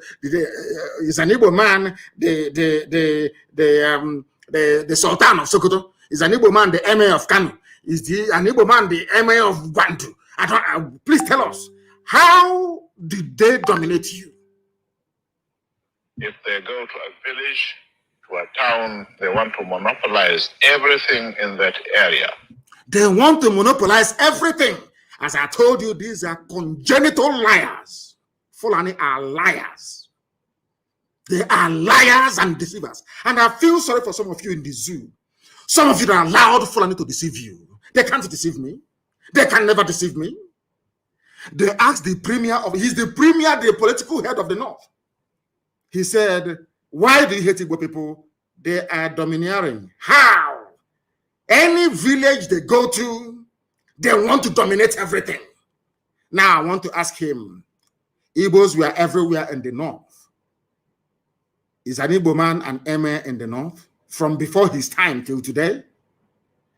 Is an Igbo man the Sultan of Sokoto? Is an Igbo man the Emir of Kanu? Is an Igbo man the Emir of Gwandu? Please tell us, how did they dominate you? If they go to a village, to a town, they want to monopolize everything in that area. They want to monopolize everything. As I told you, these are congenital liars. Fulani are liars. They are liars and deceivers. And I feel sorry for some of you in the zoo. Some of you that allowed Fulani to deceive you. They can't deceive me. They can never deceive me. They asked the premier he's the premier, the political head of the North. He said, why do you hate Igbo people? They are domineering. How? Any village they go to, They want to dominate everything. Now I want to ask him, Igbos were everywhere in the north. Is an Igbo man an emir in the north from before his time till today?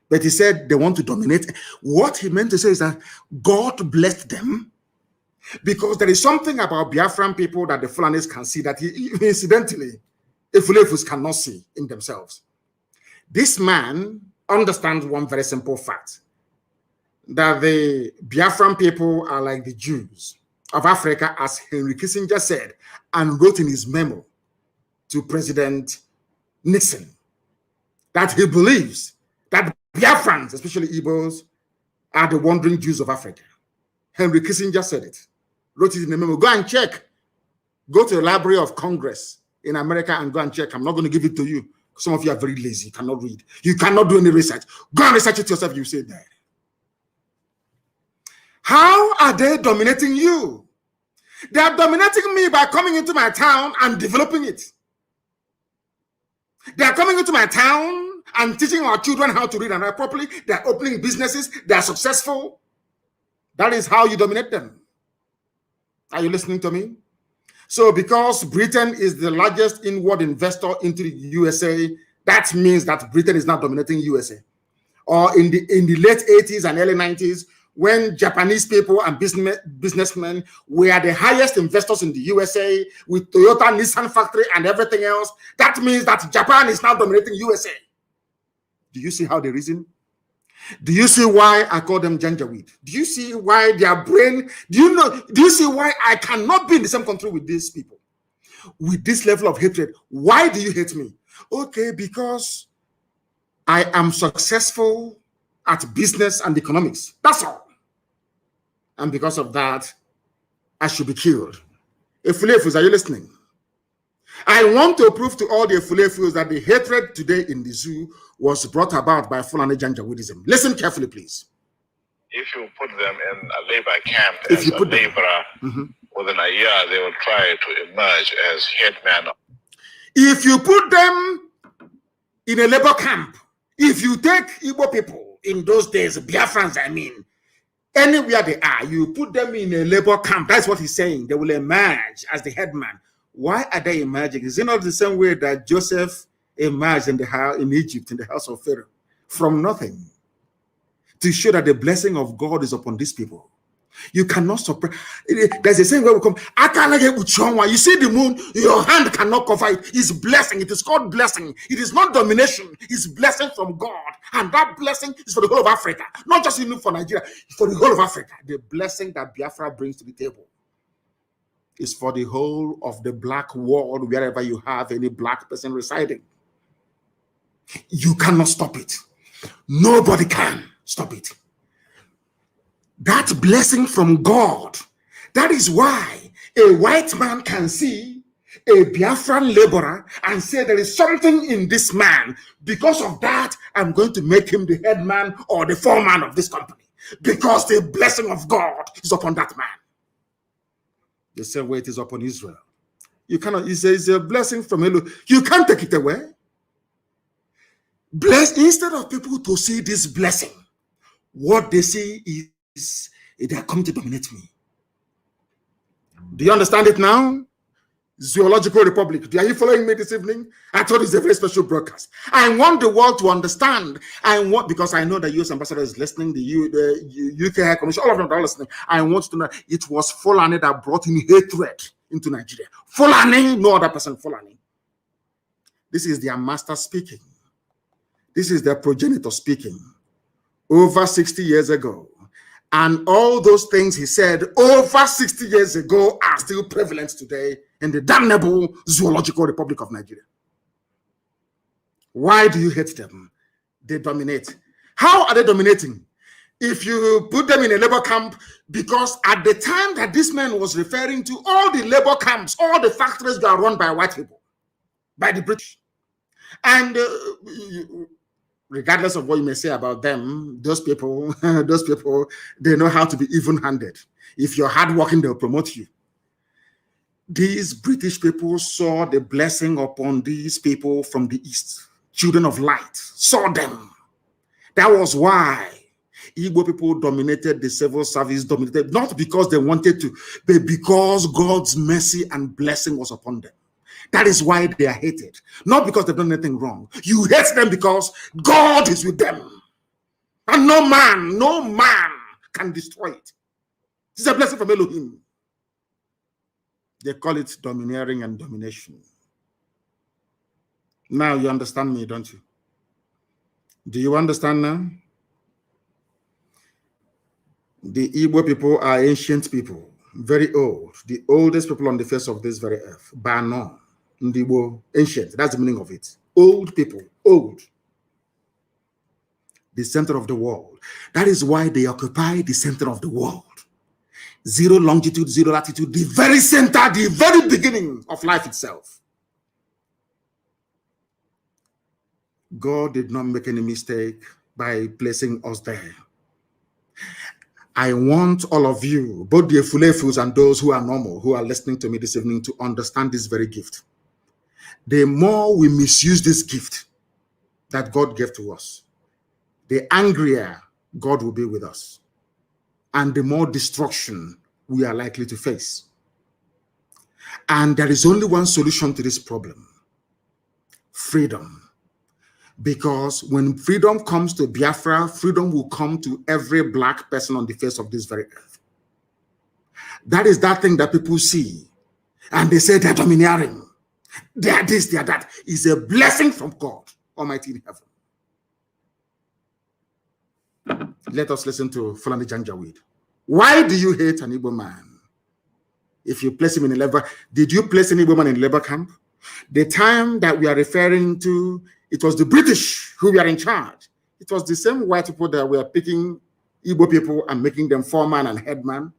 But he said they want to dominate. What he meant to say is that God blessed them because there is something about Biafran people that the Fulanis can see that incidentally, Efulefus cannot see in themselves. This man understands one very simple fact, that the Biafran people are like the Jews of Africa, as Henry Kissinger said and wrote in his memo to President Nixon, that he believes that Biafrans, especially Igbos, are the wandering Jews of Africa. Henry Kissinger said it, wrote it in a memo. Go and check. Go to the Library of Congress in America and go and check. I'm not going to give it to you. Some of you are very lazy. You cannot read. You cannot do any research. Go and research it yourself. You say that. How are they dominating you? They are dominating me by coming into my town and developing it. They are coming into my town and teaching our children how to read and write properly. They are opening businesses. They are successful. That is how you dominate them. Are you listening to me? So because Britain is the largest inward investor into the USA, that means that Britain is not dominating USA. Or in the late 80s and early 90s, when Japanese people and businessmen were the highest investors in the USA with Toyota, Nissan factory and everything else, that means that Japan is now dominating USA. Do you see how they reason? Do you see why I call them Janjaweed? Do you see why their brain, do you see why I cannot be in the same country with these people? With this level of hatred. Why do you hate me? Okay, because I am successful at business and economics. That's all. And because of that, I should be killed. Efulefus, are you listening? I want to prove to all the Efulefus that the hatred today in the zoo was brought about by Fulani Janjaweedism. Listen carefully, please. If you put them in a labor camp as a laborer, within a year they will try to emerge as headman. If you put them in a labor camp, if you take Igbo people in those days, Biafrans, I mean, anywhere they are, you put them in a labor camp. That's what he's saying. They will emerge as the headman. Why are they emerging? Is it not the same way that Joseph emerged in Egypt, in the house of Pharaoh, from nothing, to show that the blessing of God is upon these people? You cannot suppress. There's a saying where we come. You see the moon, your hand cannot cover it. It's blessing. It is called blessing. It is not domination. It's blessing from God. And that blessing is for the whole of Africa. Not just even for Nigeria. It's for the whole of Africa. The blessing that Biafra brings to the table is for the whole of the black world, wherever you have any black person residing. You cannot stop it. Nobody can stop it. That blessing from God, that is why a white man can see a Biafran laborer and say there is something in this man. Because of that, I'm going to make him the head man or the foreman of this company. Because the blessing of God is upon that man. The same way it is upon Israel. You cannot, he says, a blessing from Elu. You can't take it away. Instead of people to see this blessing, what they see is they are coming to dominate me. Do you understand it now? Zoological Republic. Are you following me this evening? I thought it's a very special broadcast. I want the world to understand. Because I know the US ambassador is listening, the UK High Commission, all of them are listening. I want to know it was Fulani that brought in hatred into Nigeria. Fulani, no other person, Fulani. This is their master speaking. This is their progenitor speaking. Over 60 years ago. And all those things he said over 60 years ago are still prevalent today in the damnable Zoological Republic of Nigeria. Why do you hate them? They dominate. How are they dominating? If you put them in a labor camp, because at the time that this man was referring to, all the labor camps, all the factories were run by white people, by the British. And regardless of what you may say about them, those people, they know how to be even-handed. If you're hardworking, they'll promote you. These British people saw the blessing upon these people from the East, children of light, saw them. That was why Igbo people dominated the civil service, dominated not because they wanted to, but because God's mercy and blessing was upon them. That is why they are hated. Not because they've done anything wrong. You hate them because God is with them. And no man can destroy it. It's a blessing from Elohim. They call it domineering and domination. Now you understand me, don't you? Do you understand now? The Igbo people are ancient people, very old, the oldest people on the face of this very earth. Bano, Ndibo, ancient, that's the meaning of it. Old people, old. The center of the world. That is why they occupy the center of the world. Zero longitude, zero latitude, the very center, the very beginning of life itself. God did not make any mistake by placing us there. I want all of you, both the Efulefus and those who are normal, who are listening to me this evening, to understand this very gift. The more we misuse this gift that God gave to us, the angrier God will be with us, and the more destruction we are likely to face. And there is only one solution to this problem: freedom. Because when freedom comes to Biafra, freedom will come to every black person on the face of this very earth. That is that thing that people see, and they say they're domineering. They are this, they are that. It's a blessing from God Almighty in heaven. Let us listen to Fulani Janjaweed. Why do you hate an Igbo man? If you place him in a labor, did you place an Igbo man in a labor camp? The time that we are referring to, it was the British who were in charge. It was the same white people that were picking Igbo people and making them foreman and headman,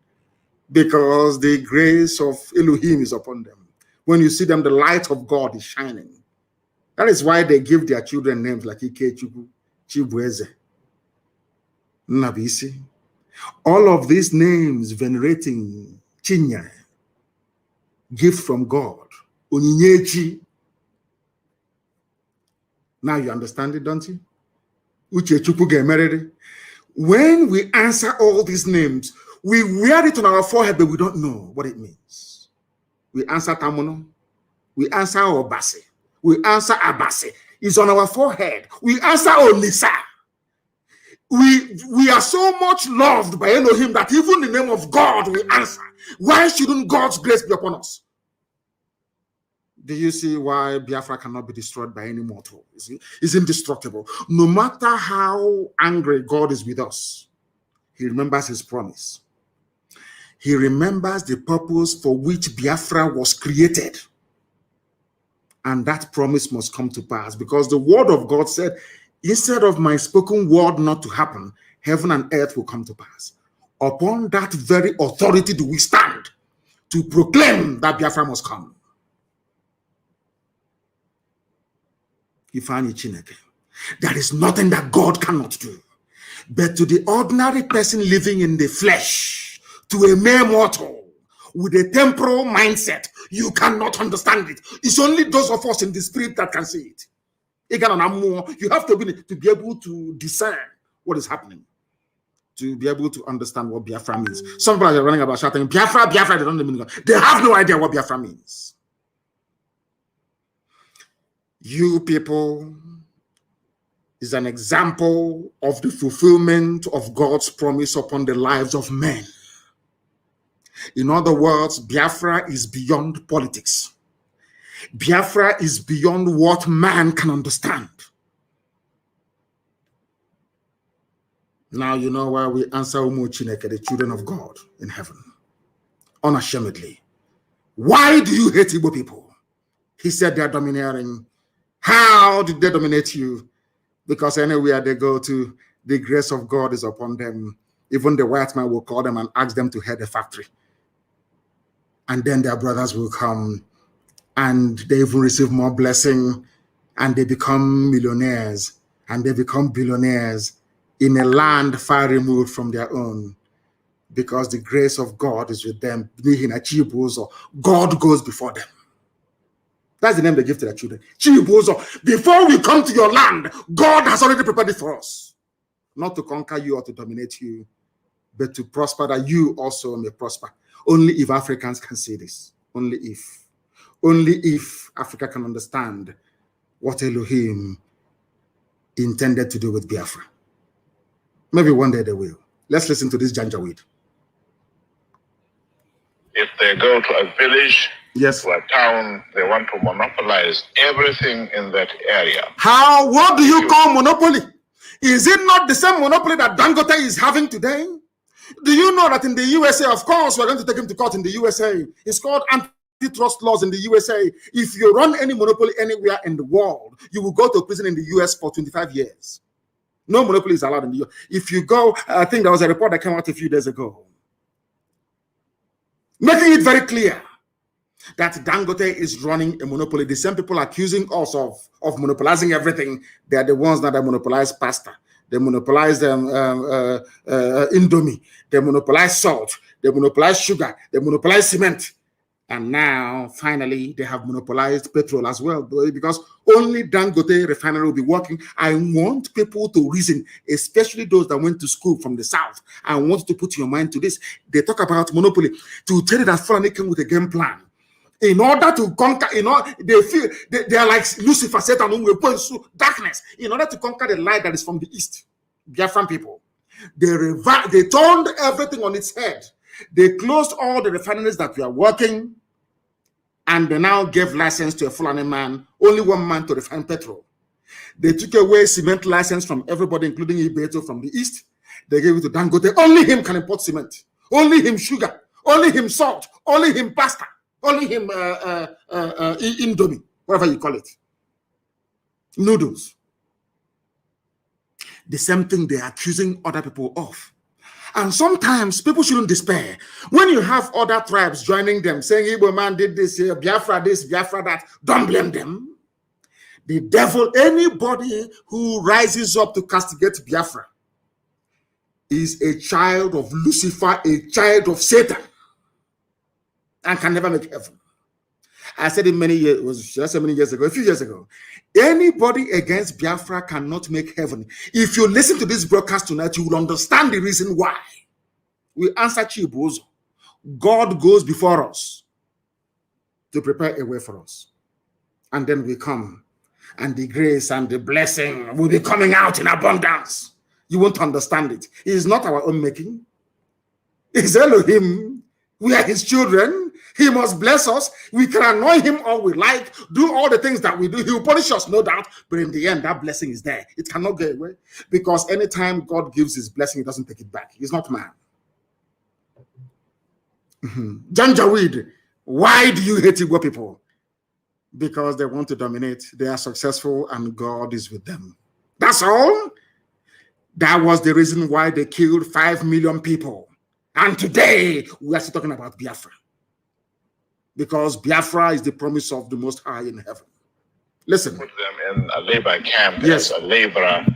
because the grace of Elohim is upon them. When you see them, the light of God is shining. That is why they give their children names like Ikechukwu, Chibueze, Nnabisi. All of these names venerating Chinya, gift from God, Onyinyechi. Now you understand it, don't you? When we answer all these names, we wear it on our forehead, but we don't know what it means. We answer Tamuno, we answer Obase, we answer Abase. It's on our forehead. We answer Olisa. We are so much loved by Elohim that even in the name of God we answer. Why shouldn't God's grace be upon us? Do you see why Biafra cannot be destroyed by any mortal? It's indestructible. No matter how angry God is with us, he remembers his promise. He remembers the purpose for which Biafra was created. And that promise must come to pass, because the word of God said, instead of my spoken word not to happen, heaven and earth will come to pass. Upon that very authority do we stand to proclaim that Biafra must come. There is nothing that God cannot do. But to the ordinary person living in the flesh, to a mere mortal with a temporal mindset, you cannot understand it. It's only those of us in the spirit that can see it. You have to be able to discern what is happening, to be able to understand what Biafra means. Some people are running about shouting, Biafra, Biafra, they don't know the meaning. They have no idea what Biafra means. You people is an example of the fulfillment of God's promise upon the lives of men. In other words, Biafra is beyond politics. Biafra is beyond what man can understand. Now you know why we answer Umu Chineke, the children of God in heaven, unashamedly. Why do you hate Igbo people? He said they are domineering. How did they dominate you? Because anywhere they go to, the grace of God is upon them. Even the white man will call them and ask them to head a factory. And then their brothers will come and they even receive more blessing, and they become millionaires and they become billionaires in a land far removed from their own, because the grace of God is with them. God goes before them. That's the name they give to their children. Before we come to your land, God has already prepared it for us. not to conquer you or to dominate you, but to prosper, that you also may prosper. Only if Africans can see this. Only if Africa can understand what Elohim intended to do with Biafra. Maybe one day they will. Let's listen to this Janjaweed. If they go to a village, yes, to a town, they want to monopolize everything in that area. How? What do you call monopoly? Is it not the same monopoly that Dangote is having today? Do you know that in the USA, of course, we're going to take him to court in the USA. It's called antitrust laws in the USA. If you run any monopoly anywhere in the world, you will go to prison in the US for 25 years. No monopoly is allowed in the US. If you go, I think there was a report that came out a few days ago, making it very clear that Dangote is running a monopoly. The same people accusing us of monopolizing everything, they are the ones that monopolize pasta. They monopolize Indomie. They monopolize salt. They monopolize sugar. They monopolize cement. And now, finally, they have monopolized petrol as well, because only Dangote refinery will be working. I want people to reason, especially those that went to school from the South. I want to put your mind to this. They talk about monopoly to tell you that Fulani came with a game plan. In order to conquer, they feel they are like Lucifer, Satan, who will point to darkness. In order to conquer the light that is from the east, Biafran people, they turned everything on its head. They closed all the refineries that were working, and they now gave license to a Fulani man, only one man to refine petrol. They took away cement license from everybody, including Ibeto from the east. They gave it to Dangote. Only him can import cement. Only him sugar. Only him salt. Only him pasta. Only him Indomie, whatever you call it. Noodles. The same thing they're accusing other people of. And sometimes people shouldn't despair. When you have other tribes joining them, saying Igbo man did this, Biafra this, Biafra that, don't blame them. The devil, anybody who rises up to castigate Biafra is a child of Lucifer, a child of Satan, and can never make heaven. I said it many years, a few years ago. Anybody against Biafra cannot make heaven. If you listen to this broadcast tonight, you will understand the reason why. We answer Chibozo. God goes before us to prepare a way for us. And then we come, and the grace and the blessing will be coming out in abundance. You won't understand it. It is not our own making. It's Elohim. We are his children. He must bless us. We can annoy him all we like, do all the things that we do. He will punish us, no doubt. But in the end, that blessing is there. It cannot go away. Because anytime God gives his blessing, he doesn't take it back. He's not man. Janjaweed, why do you hate Igbo people? Because they want to dominate. They are successful and God is with them. That's all. That was the reason why they killed 5 million people. And today, we are still talking about Biafra. Because Biafra is the promise of the Most High in heaven. Listen. Put them in a labor camp yes. as a laborer.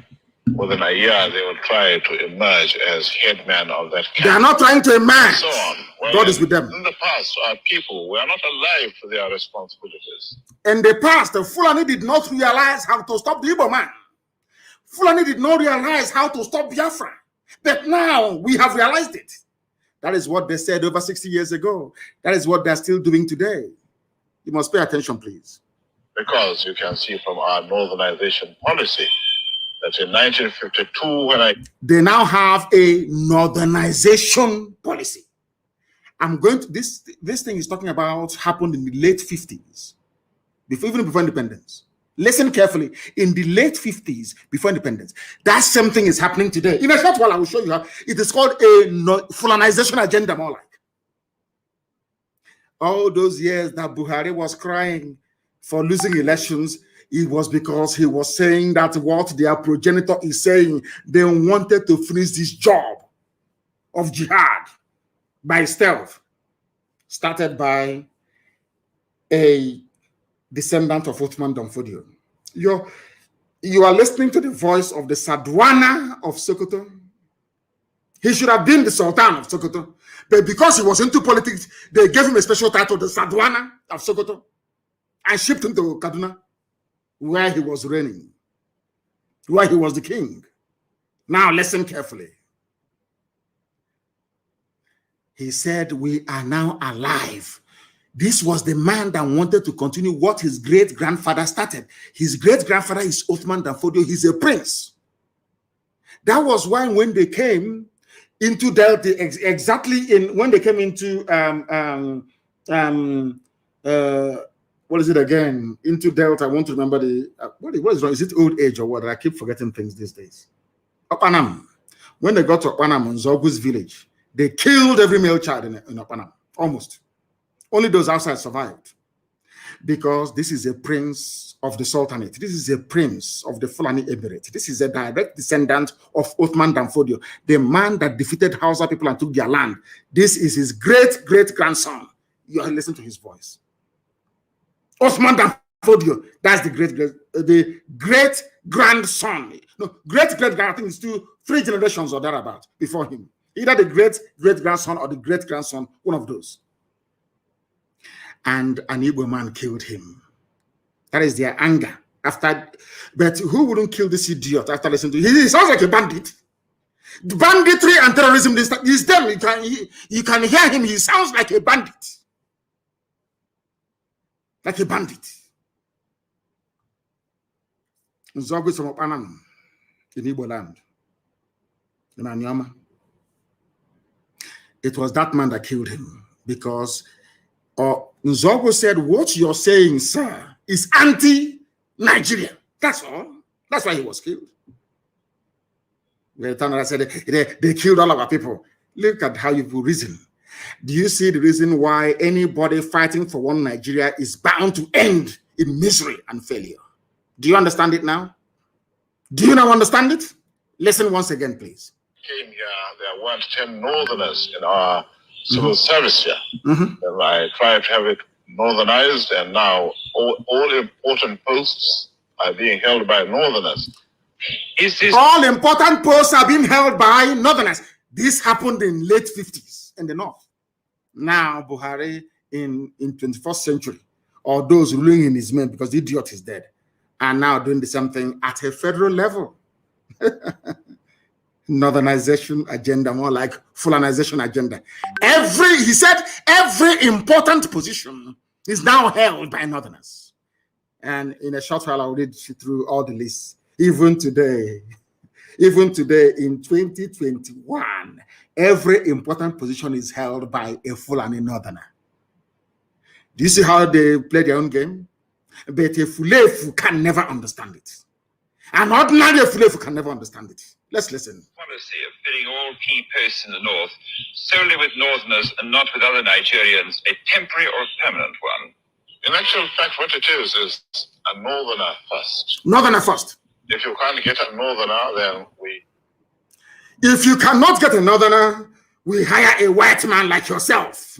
Within a year, they will try to emerge as headman of that camp. They are not trying to emerge. So on. Well, God is with them. In the past, our people were not alive for their responsibilities. In the past, the Fulani did not realize how to stop the Igbo man. Fulani did not realize how to stop Biafra. But now, we have realized it. That is what they said over 60 years ago. That is what they're still doing today. You must pay attention, please. Because you can see from our northernization policy that in 1952, when they now have a northernization policy. I'm going to this thing is talking about happened in the late 50s, even before independence. Listen carefully. In the late 50s, before independence, that same thing is happening today. In a short while, I will show you how. It is called a Fulanization agenda, more like. All those years that Buhari was crying for losing elections, it was because he was saying that what their progenitor is saying, they wanted to finish this job of jihad by stealth, started by a descendant of Othman Danfodio. You are listening to the voice of the Sadwana of Sokoto. He should have been the Sultan of Sokoto, but because he was into politics, they gave him a special title, the Sadwana of Sokoto, and shipped him to Kaduna, where he was reigning, where he was the king. Now listen carefully. He said, we are now alive. This was the man that wanted to continue what his great-grandfather started. His great-grandfather is Othman Danfodio. He's a prince. That was why when they came into Delta, when they came into what is it again? Into Delta, I want to remember what is wrong? Is it old age or what? I keep forgetting things these days. Opanam. When they got to Opanam, in Zogu's village, they killed every male child in Opanam, almost. Only those outside survived. Because this is a prince of the Sultanate. This is a prince of the Fulani Emirate. This is a direct descendant of Othman Danfodio, the man that defeated Hausa people and took their land. This is his great-great-grandson. You are listening to his voice. Othman Danfodio, that's the great-grandson. No, great-great-grand, I think it's 3 generations or thereabout before him. Either the great-great-grandson or the great-grandson, one of those. And an Igbo man killed him. That is their anger. But who wouldn't kill this idiot after listening to him? He sounds like a bandit. The banditry and terrorism is them. You can hear him. He sounds like a bandit. Like a bandit. Nzogwe from Opanam in Igbo land. In Anyama. It was that man that killed him because Nzogwe said, what you're saying, sir, is anti-Nigeria. That's all. That's why he was killed. I said, they killed all of our people. Look at how you reason. Do you see the reason why anybody fighting for one Nigeria is bound to end in misery and failure? Do you understand it now? Do you now understand it? Listen once again, please. Came here, there weren't 10 northerners in our civil service here. And I tried to have it northernized, and now all important posts are being held by northerners. All important posts are being held by northerners. This happened in late 50s in the north. Now Buhari in 21st century, or those ruling in his name because the idiot is dead, are now doing the same thing at a federal level. Northernization agenda, more like Fulanization agenda. He said every important position is now held by northerners. And in a short while, I'll read through all the lists. Even today in 2021, every important position is held by a Fulani northerner. Do you see how they play their own game? But a Fulefu can never understand it. An ordinary Fulefu can never understand it. Let's listen. Policy of filling all key posts in the north solely with northerners and not with other Nigerians, a temporary or permanent one? In actual fact, what it is a northerner first. Northerner first. If you can't get a northerner, then If you cannot get a northerner, we hire a white man like yourself.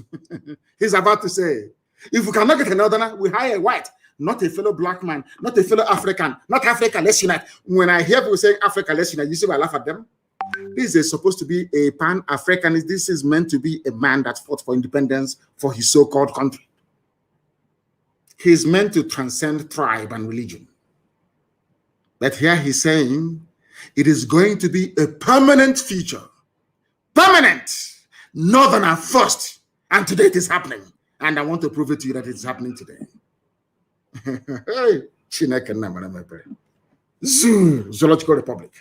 He's about to say, if we cannot get a northerner, we hire a white, not a fellow black man, not a fellow African, not Africa, let's unite. When I hear people saying Africa, let's unite, you see I laugh at them? This is supposed to be a pan-Africanist. This is meant to be a man that fought for independence for his so-called country. He's meant to transcend tribe and religion. But here he's saying it is going to be a permanent feature. Permanent. Northerner first. And today it is happening. And I want to prove it to you that it's happening today. Zoological Republic.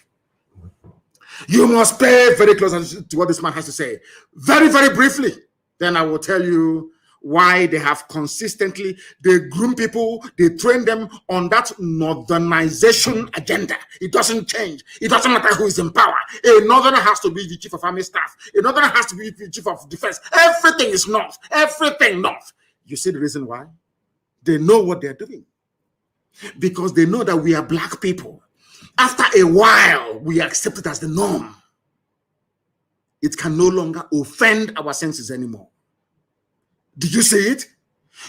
You must pay very close attention to what this man has to say. Very, very briefly. Then I will tell you why they have consistently, they groom people, they train them on that northernization agenda. It doesn't change. It doesn't matter who is in power. A northerner has to be the chief of army staff. A northerner has to be the chief of defense. Everything is north. Everything north. You see the reason why? They know what they're doing. Because they know that we are black people. After a while, we accept it as the norm. It can no longer offend our senses anymore. Did you see it?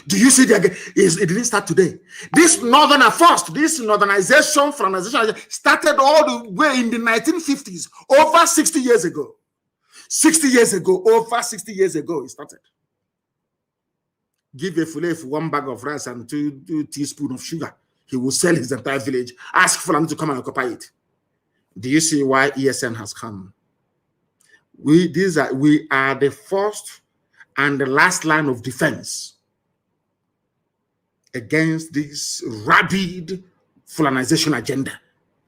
Do you see it again? It didn't start today. This northerner first, this northernization, Fulanization started all the way in the 1950s, over 60 years ago. 60 years ago, over 60 years ago, it started. Give a Fulef 1 bag of rice and 2 teaspoons of sugar. He will sell his entire village. Ask Fulani to come and occupy it. Do you see why ESN has come? We are the first and the last line of defense against this rabid Fulanization agenda.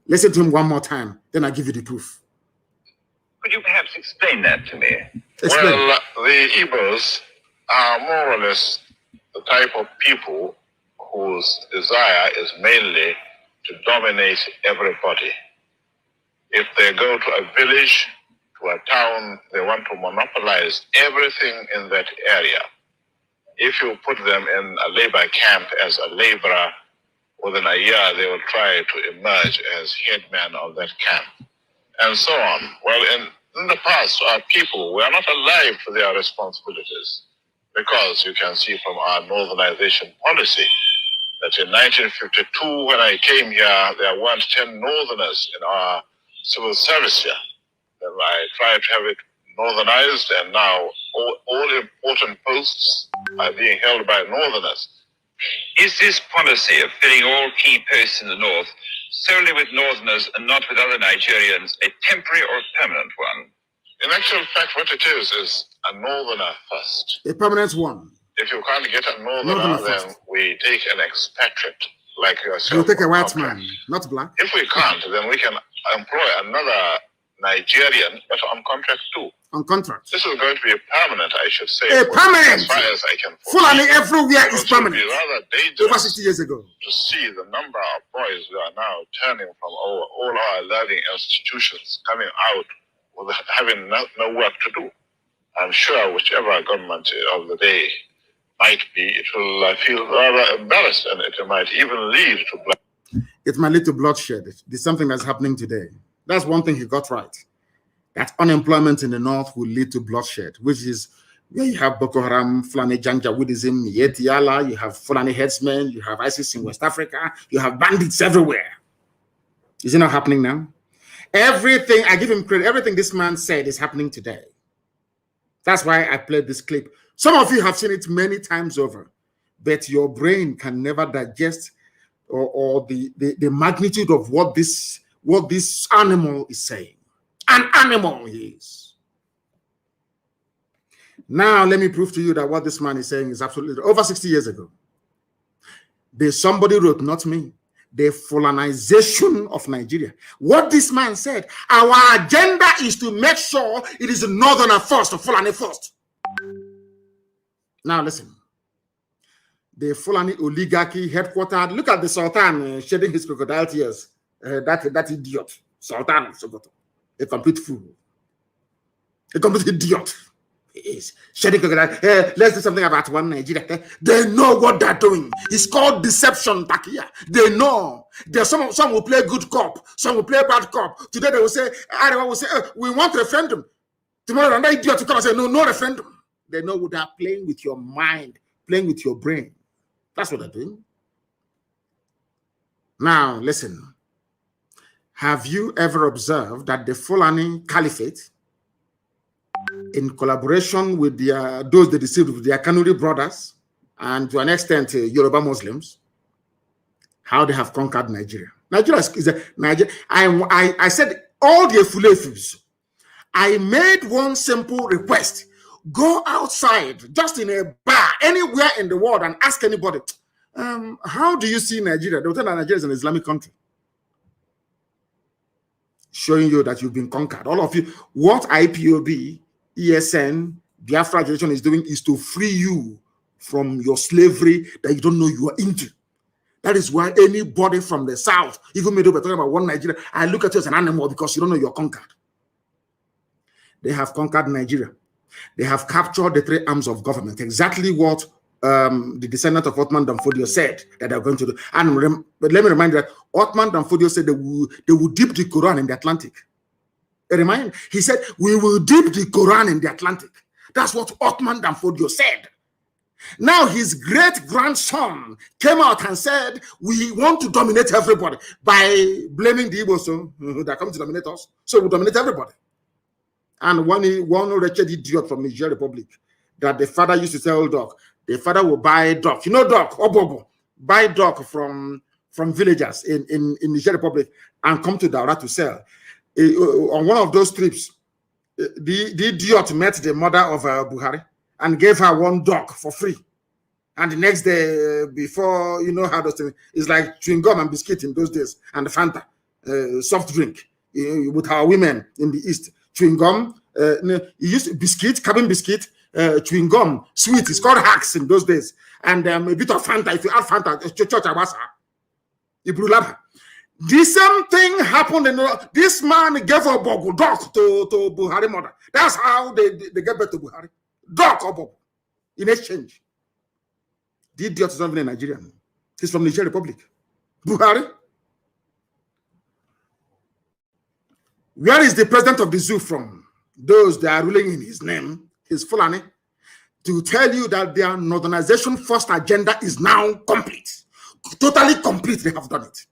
Listen to him one more time, then I'll give you the proof. Could you perhaps explain that to me? Explain. Well, the Igbos are more or less the type of people whose desire is mainly to dominate everybody. If they go to a village, to a town, they want to monopolize everything in that area. If you put them in a labor camp as a laborer, within a year they will try to emerge as headman of that camp, and so on. Well, in the past, our people were not alive to their responsibilities, because you can see from our northernization policy that in 1952, when I came here, there weren't 10 northerners in our civil service here. Then I tried to have it northernized, and now all important posts are being held by northerners. Is this policy of filling all key posts in the north solely with northerners and not with other Nigerians a temporary or permanent one? In actual fact, what it is a northerner first. A permanent one. If you can't get a northerner, then we take an expatriate like yourself. You take a white man, not black. If we can't, then we can employ another Nigerian, but on contract too. On contract. This is going to be permanent, I should say. Permanent! As far as I can Fulani everywhere is permanent. It would be rather dangerous over 60 years ago to see the number of boys who are now turning from all our learning institutions coming out with having no work to do. I'm sure whichever government of the day might be, it will feel rather embarrassed, and it might even lead to bloodshed. It might lead to bloodshed. There's something that's happening today. That's one thing he got right. That unemployment in the north will lead to bloodshed, which is where you have Boko Haram, Fulani Janjaweedism, Yetiala, you have Fulani headsmen, you have ISIS in West Africa, you have bandits everywhere. Is it not happening now? Everything, I give him credit, everything this man said is happening today. That's why I played this clip. Some of you have seen it many times over, but your brain can never digest or the magnitude of what this animal is saying. An animal he is. Now let me prove to you that what this man is saying is absolutely over 60 years ago. Somebody wrote, not me, the Fulanization of Nigeria. What this man said, our agenda is to make sure it is northerner first, or Fulani first. Now listen. The Fulani oligarchy headquartered, look at the Sultan shedding his crocodile tears. That idiot, Sultan Sokoto, a complete fool, a complete idiot. He is shedding crocodile. Let's do something about one Nigeria. They know what they're doing. It's called deception, Takia. They know. There's some will play good cop, some will play bad cop. Today they will say, everyone will say, we want referendum. Tomorrow another idiot will come and say, no referendum. They know they are playing with your mind, playing with your brain. That's what they're doing. Now, listen. Have you ever observed that the Fulani Caliphate, in collaboration with those they deceived with their Kanuri brothers, and to an extent Yoruba Muslims, how they have conquered Nigeria? Nigeria is Nigeria. I said all the Efulefus. I made one simple request. Go outside, just in a bar, anywhere in the world, and ask anybody, how do you see Nigeria? They will tell that Nigeria is an Islamic country. Showing you that you've been conquered. All of you, what IPOB, ESN, Biafra generation is doing is to free you from your slavery that you don't know you are into. That is why anybody from the south, even me, talking about one Nigeria, I look at you as an animal because you don't know you're conquered. They have conquered Nigeria. They have captured the three arms of government. Exactly what the descendant of Othman Danfodio said that they're going to do. But let me remind you that Othman Danfodio said they will dip the Quran in the Atlantic. He said, we will dip the Quran in the Atlantic. That's what Othman Danfodio said. Now his great-grandson came out and said, we want to dominate everybody by blaming the Igbos. So they're coming to dominate us. So we'll dominate everybody. And one wretched idiot from Niger Republic, that the father used to tell dog, the father will buy dog. You know dog, Obobo, buy dog from villagers in Niger Republic and come to Daura to sell. on one of those trips, the idiot met the mother of Buhari and gave her one dog for free. And the next day, before you know how those things, it's like chewing gum and biscuit in those days, and the Fanta, soft drink with our women in the East. Chewing gum, you used biscuit, cabin biscuit, chewing gum, sweet. It's called hacks in those days, and a bit of Fanta. If you add Fanta, the same thing happened. This man gave a dog to Buhari mother. That's how they get back to Buhari. Dog or bogo in exchange. The idiot is not even a Nigerian. He's from Niger Republic. Buhari. Where is the president of the zoo from? Those that are ruling in his name, his Fulani, to tell you that their northernization first agenda is now complete. Totally complete. They have done it.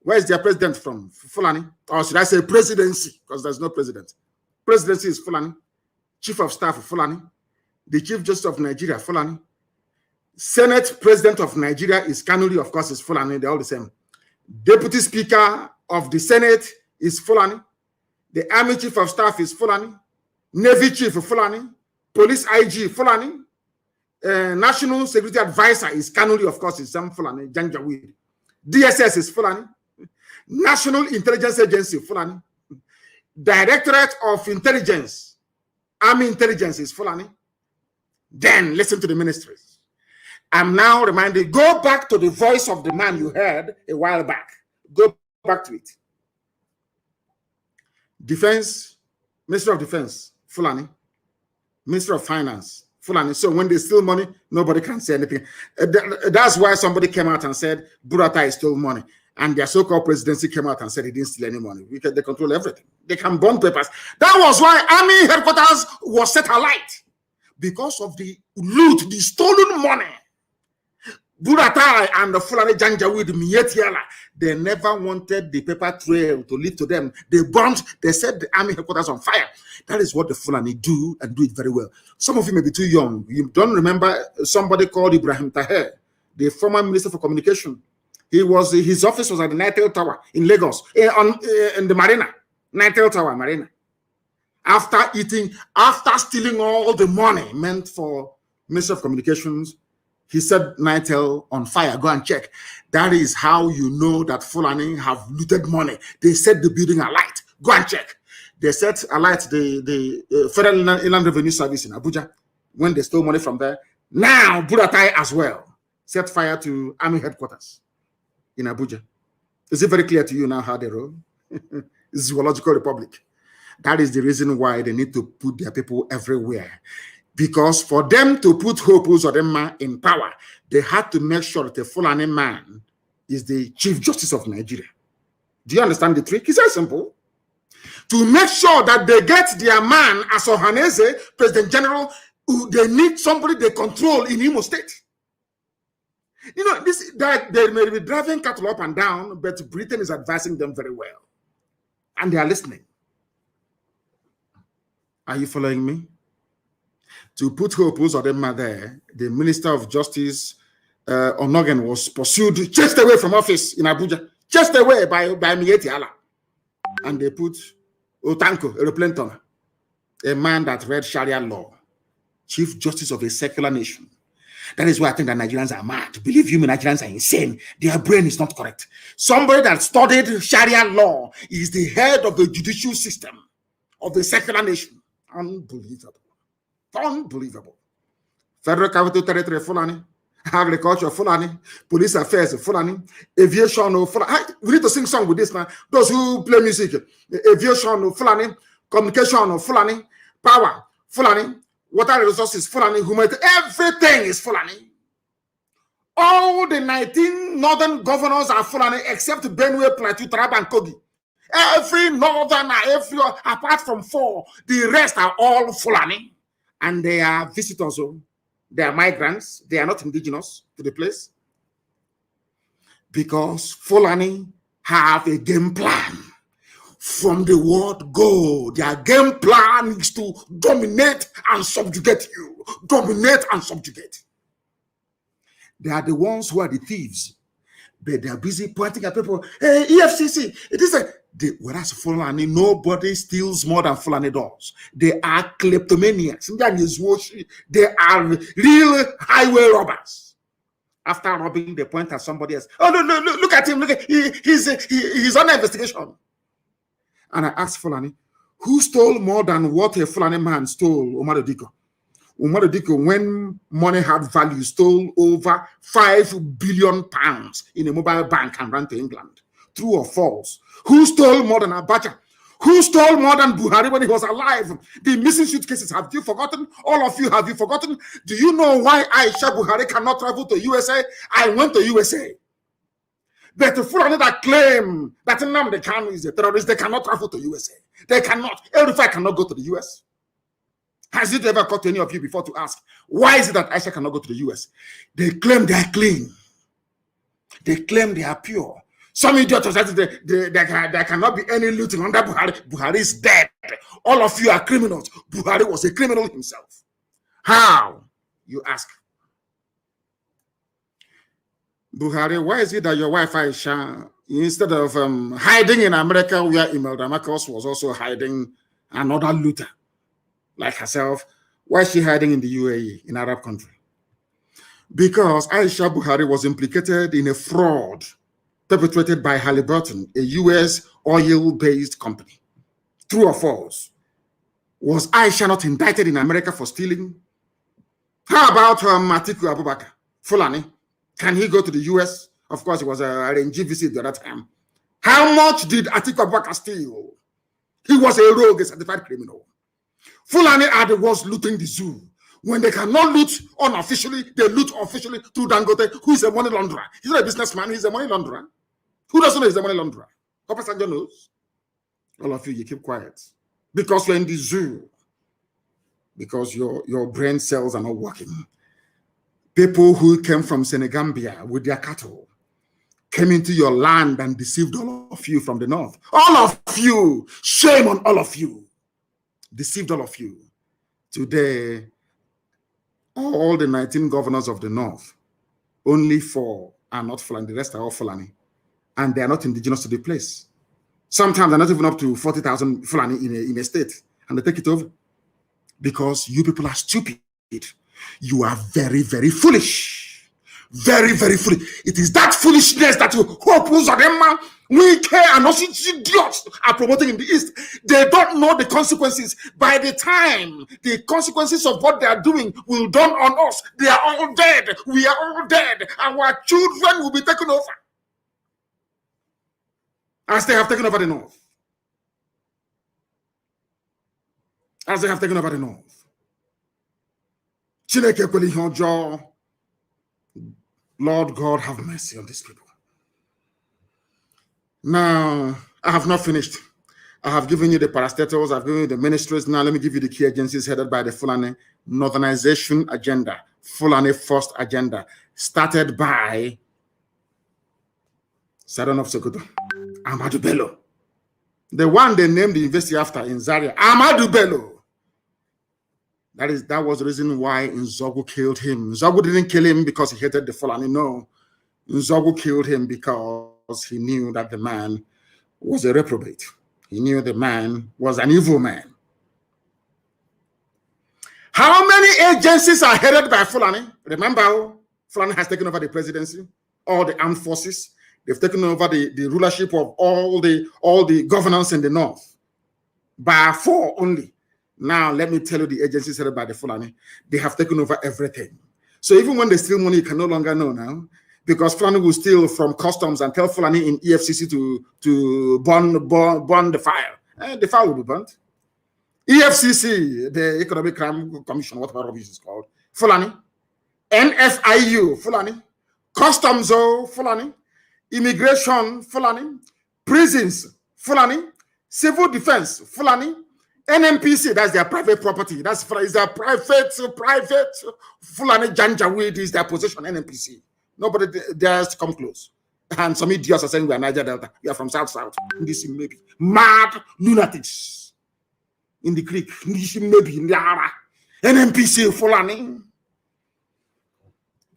Where is their president from? Fulani. Or should I say presidency? Because there's no president. Presidency is Fulani. Chief of staff of Fulani. The Chief Justice of Nigeria, Fulani. Senate President of Nigeria is Kanu, of course, is Fulani. They're all the same. Deputy Speaker of the Senate is Fulani. The Army Chief of Staff is Fulani. Navy Chief Fulani. Police IG Fulani. National Security Advisor is Kanu, of course, is some Fulani. Janjaweed. DSS is Fulani. National Intelligence Agency Fulani. Directorate of Intelligence, Army Intelligence is Fulani. Then listen to the ministries. I'm now reminded, go back to the voice of the man you heard a while back. Go back to it. Defense, Minister of Defense, Fulani. Minister of Finance, Fulani. So when they steal money, nobody can say anything. That's why somebody came out and said, Buratai stole money. And their so-called presidency came out and said he didn't steal any money. They control everything. They can burn papers. That was why Army headquarters was set alight. Because of the loot, the stolen money. Buratai and the Fulani Janjaweed Mietiala, they never wanted the paper trail to lead to them. They burnt, they set the army headquarters on fire. That is what the Fulani do, and do it very well. Some of you may be too young. You don't remember somebody called Ibrahim Taher, the former Minister for Communication. His office was at the Nitel Tower in Lagos, in the Marina, Nitel Tower Marina. After stealing all the money meant for Minister of Communications, he set Nitel on fire. Go and check. That is how you know that Fulani have looted money. They set the building alight. Go and check. They set alight the Federal Inland Revenue Service in Abuja when they stole money from there. Now, Buratai as well set fire to Army headquarters in Abuja. Is it very clear to you now how they roll? Zoological Republic. That is the reason why they need to put their people everywhere. Because for them to put Hope Uzodinma in power, they had to make sure that the Fulani man is the Chief Justice of Nigeria. Do you understand the trick? It's very simple. To make sure that they get their man as Ohaneze, President General, they need somebody they control in Imo State. You know, that they may be driving cattle up and down, but Britain is advising them very well. And they are listening. Are you following me? To put Hope Uzodinma there, the Minister of Justice, Onogen, was pursued, chased away from office in Abuja, chased away by Mieti Allah. And they put Otanko, Eroplenton, a man that read Sharia law, Chief Justice of a secular nation. That is why I think that Nigerians are mad. Believe you me, Nigerians are insane. Their brain is not correct. Somebody that studied Sharia law is the head of the judicial system of the secular nation. Unbelievable. Unbelievable. Federal Capital Territory, Fulani. Agriculture, Fulani. Police Affairs, Fulani. Aviation, Fulani. We need to sing song with this now. Those who play music. Aviation, Fulani. Communication, Fulani. Power, Fulani. Water resources, Fulani. Humanity. Everything is Fulani. All the 19 northern governors are Fulani except Benue, Plateau, Taraba, and Kogi. Every northern, apart from 4, the rest are all Fulani. And they are visitors, they are migrants, they are not indigenous to the place. Because Fulani have a game plan. From the word go, their game plan is to dominate and subjugate you. Dominate and subjugate. They are the ones who are the thieves. But they are busy pointing at people. Hey, EFCC, Whereas Fulani, nobody steals more than Fulani does. They are kleptomaniacs. They are real highway robbers. After robbing, they point at somebody else. Oh, no, look at him. Look at he's on investigation. And I asked Fulani, who stole more than what a Fulani man stole, Omar Diko? Omar Diko, when money had value, stole over £5 billion in a mobile bank and ran to England. True or false? Who stole more than Abacha? Who stole more than Buhari when he was alive? The missing suitcases, have you forgotten? All of you, have you forgotten? Do you know why Aisha Buhari cannot travel to USA? I went to USA. But the Fulani that claim that Nnamdi Kanu is a terrorist, they cannot travel to USA. They cannot. El-Rufai cannot go to the US. Has it ever occurred to any of you before to ask, why is it that Aisha cannot go to the US? They claim they are clean. They claim they are pure. Some idiots said there cannot be any looting under Buhari. Buhari is dead. All of you are criminals. Buhari was a criminal himself. How? You ask. Buhari, why is it that your wife Aisha, instead of hiding in America where Imelda Marcos was also hiding another looter like herself, why is she hiding in the UAE, in Arab country? Because Aisha Buhari was implicated in a fraud perpetrated by Halliburton, a US oil-based company. True or false? Was Aisha not indicted in America for stealing? How about Atiku Abubakar, Fulani? Can he go to the US? Of course, it was a RNG visit the other time. How much did Atiku Abubakar steal? He was a rogue, a certified criminal. Fulani are the ones looting the zoo. When they cannot loot unofficially, they loot officially through Dangote, who is a money launderer. He's not a businessman, he's a money launderer. Who doesn't know he's a money launderer? Papa Sanjo knows. All of you keep quiet. Because you're in the zoo. Because your brain cells are not working. People who came from Senegambia with their cattle came into your land and deceived all of you from the north. All of you! Shame on all of you! Deceived all of you. Today, all the 19 governors of the north, only 4 are not Fulani, the rest are all Fulani. And they are not indigenous to the place. Sometimes they're not even up to 40,000 Fulani in a state, and they take it over. Because you people are stupid. You are very, very foolish. Very, very foolish. It is that foolishness that you hope Uzadema, we care and also idiots are promoting in the East. They don't know the consequences. By the time the consequences of what they are doing will dawn on us, they are all dead. We are all dead. Our children will be taken over. As they have taken over the north. As they have taken over the north. Lord God, have mercy on these people. Now, I have not finished. I have given you the parastatals, I've given you the ministries. Now, let me give you the key agencies headed by the Fulani Northernization Agenda, Fulani First Agenda, started by Saddam of Sokoto, Ahmadu Bello. The one they named the university after in Zaria, Ahmadu Bello. That was the reason why Nzogu killed him. Nzogu didn't kill him because he hated the Fulani. No. Nzogu killed him because he knew that the man was a reprobate. He knew the man was an evil man. How many agencies are headed by Fulani? Remember, Fulani has taken over the presidency, all the armed forces. They've taken over the rulership of all the governance in the north. By 4 only. Now, let me tell you the agencies headed by the Fulani, they have taken over everything. So even when they steal money, you can no longer know now, because Fulani will steal from customs and tell Fulani in EFCC to burn the file. The file will be burnt. EFCC, the Economic Crime Commission, whatever rubbish is called, Fulani. NFIU, Fulani. Customs, Fulani. Immigration, Fulani. Prisons, Fulani. Civil defense, Fulani. NMPC, that's their private property. That's their private Fulani Janjaweed is their possession, NMPC. Nobody dares to come close. And some idiots are saying we are Niger Delta. We are from South. This maybe mad lunatics in the creek. This maybe NMPC Fulani.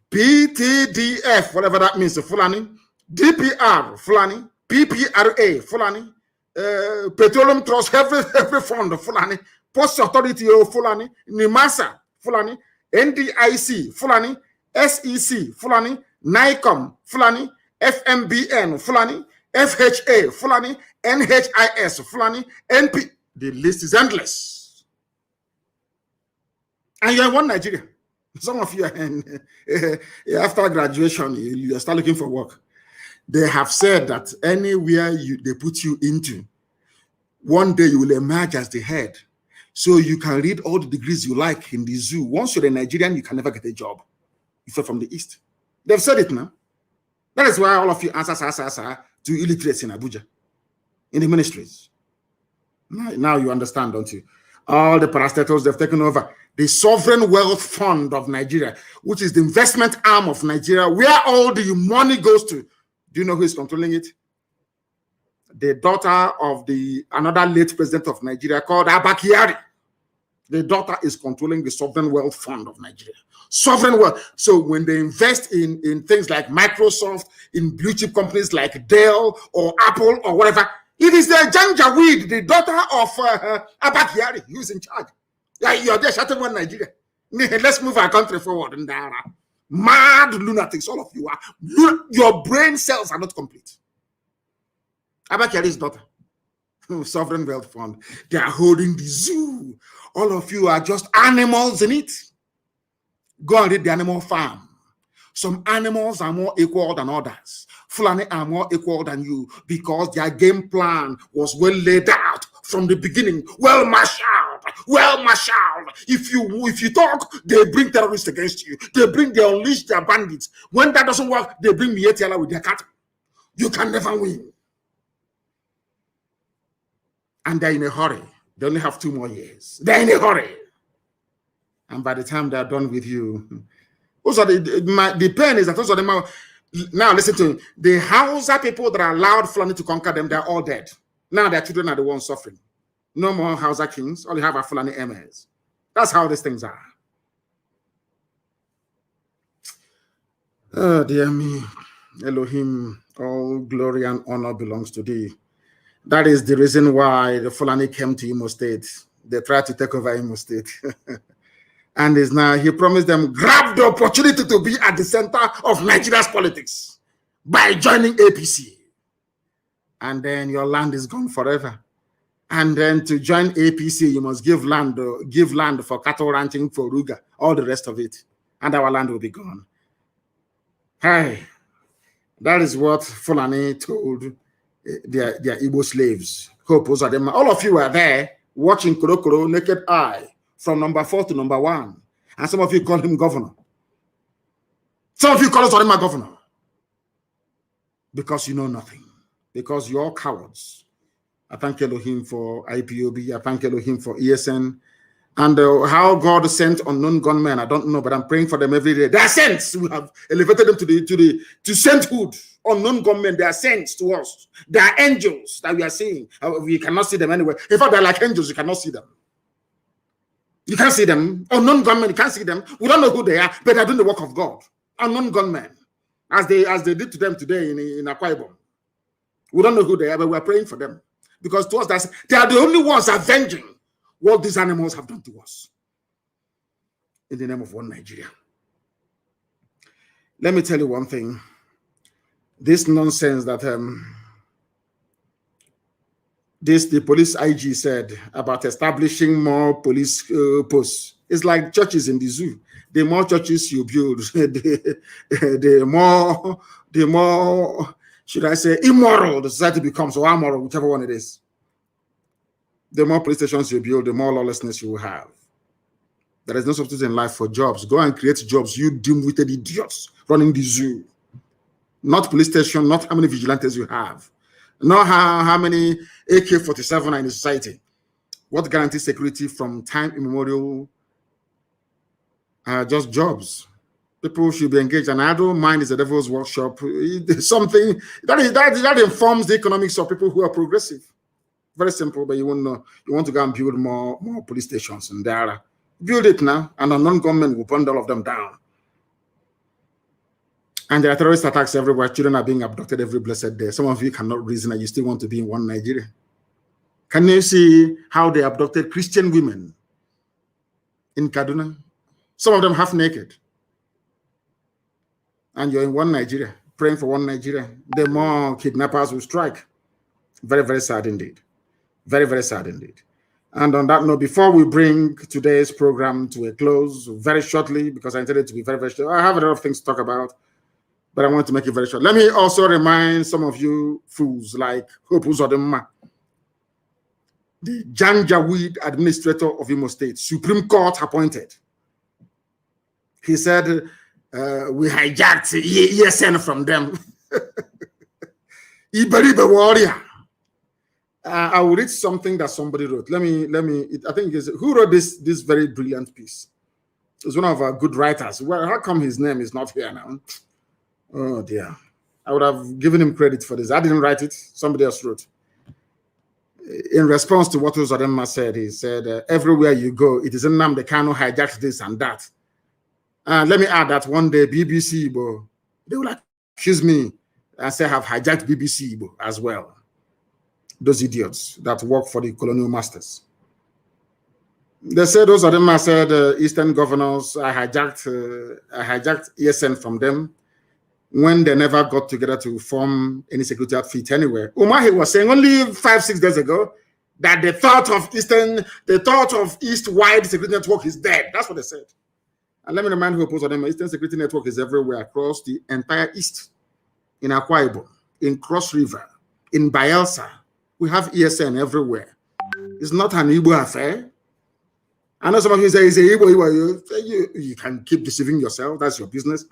PTDF, whatever that means, Fulani. DPR Fulani. PPRA Fulani. Petroleum Trust, every fund of Fulani, Post Authority of Fulani, NIMASA, Fulani, NDIC, Fulani, SEC, Fulani, NICOM, Fulani, FMBN, Fulani, FHA, Fulani, NHIS, Fulani, NP. The list is endless. And you're in one Nigeria. Some of you are after graduation, you start looking for work. They have said that anywhere they put you into, one day you will emerge as the head. So you can read all the degrees you like in the zoo. Once you're a Nigerian, you can never get a job if you're from the East. They've said it now. That is why all of you answer to illiterates in Abuja, in the ministries. Now you understand, don't you? All the parastatals, they've taken over. The Sovereign Wealth Fund of Nigeria, which is the investment arm of Nigeria, where all the money goes to. Do you know who is controlling it? The daughter of another late president of Nigeria called Abba Kyari. The daughter is controlling the Sovereign Wealth Fund of Nigeria. Sovereign wealth. So when they invest in things like Microsoft, in blue chip companies like Dell or Apple or whatever, it is the Janjaweed, the daughter of Abba Kyari, who's in charge. Yeah, you're there, shutting one Nigeria. Let's move our country forward. Mad lunatics, all of you are. Your brain cells are not complete. Abba Kyari's daughter, Sovereign Wealth Fund, they are holding the zoo. All of you are just animals in it. Go and read the Animal Farm. Some animals are more equal than others. Fulani are more equal than you because their game plan was well laid out from the beginning, well marshaled. If you talk, they bring terrorists against you. They unleash their bandits. When that doesn't work, they bring Mietiala with their cattle. You can never win. And they're in a hurry. They only have 2 more years. They're in a hurry. And by the time they're done with you, also the pain is that those of them are, now listen to me, the Hausa people that allowed Fulani to conquer them, they're all dead. Now their children are the ones suffering. No more Hausa kings, all you have are Fulani emirs. That's how these things are. Oh, dear me. Elohim, all glory and honor belongs to thee. That is the reason why the Fulani came to Imo State. They tried to take over Imo State. And is now, he promised them, grab the opportunity to be at the center of Nigeria's politics by joining APC. And then your land is gone forever. And then to join APC, you must give land for cattle ranching, for Ruga, all the rest of it. And our land will be gone. Hey, that is what Fulani told their Igbo slaves. All of you are there watching Korokoro naked eye from number 4 to number 1. And some of you call him governor. Some of you call Uzodimma governor. Because you know nothing. Because you're all cowards. I thank Elohim for IPOB. I thank Elohim for ESN. And how God sent unknown gunmen, I don't know, but I'm praying for them every day. They are saints. We have elevated them to sainthood. Unknown gunmen, they are saints to us. They are angels that we are seeing. We cannot see them anywhere. In fact, they're like angels. You cannot see them. You can't see them. Unknown gunmen, you can't see them. We don't know who they are, but they're doing the work of God. Unknown gunmen, as they did to them today in Akwa Ibom. We don't know who they are, but we're praying for them. Because to us, they are the only ones avenging what these animals have done to us. In the name of one Nigeria. Let me tell you one thing. This nonsense that the police IG said about establishing more police posts is like churches in the zoo. The more churches you build, the more, should I say, immoral the society becomes, or amoral, whichever one it is. The more police stations you build, the more lawlessness you will have. There is no substitute in life for jobs. Go and create jobs, you dim-witted idiots running the zoo. Not police station, not how many vigilantes you have. Not how many AK-47 are in the society. What guarantees security from time immemorial? Just jobs. People should be engaged. And idle mind is a devil's workshop. Something that informs the economics of people who are progressive. Very simple, but you won't know. You want to go and build more police stations in there. Build it now, and a non-government will burn all of them down. And there are terrorist attacks everywhere. Children are being abducted every blessed day. Some of you cannot reason, and you still want to be in one Nigeria. Can you see how they abducted Christian women in Kaduna? Some of them half naked. And you're in one Nigeria, praying for one Nigeria. The more kidnappers will strike. Very, very sad indeed. Very, very sad indeed. And on that note, before we bring today's program to a close very shortly, because I intended it to be very, very short, I have a lot of things to talk about, but I want to make it very short. Let me also remind some of you fools like Hope Uzodinma, the Janjaweed administrator of Imo State, Supreme Court appointed. He said, we hijacked ESN from them. Iberibe warrior. I will read something that somebody wrote. I think it's, who wrote this very brilliant piece? It's one of our good writers. Well, how come his name is not here now? Oh dear. I would have given him credit for this. I didn't write it. Somebody else wrote. In response to what Uzodinma said, he said, everywhere you go, it is Nnamdi Kanu hijacked this and that. Let me add that one day BBC, they will accuse me and say I have hijacked BBC as well. Those idiots that work for the colonial masters. They said those of them said Eastern governors, I hijacked ESN from them when they never got together to form any security outfit anywhere. Umahi was saying only 5-6 days ago that the thought of East-wide security network is dead. That's what they said. And let me remind you, of them, Eastern Security Network is everywhere across the entire East, in Akwa Ibom, in Cross River, in Bayelsa. We have ESN everywhere. It's not an Igbo affair. I know some of you say it's a Igbo. You can keep deceiving yourself. That's your business.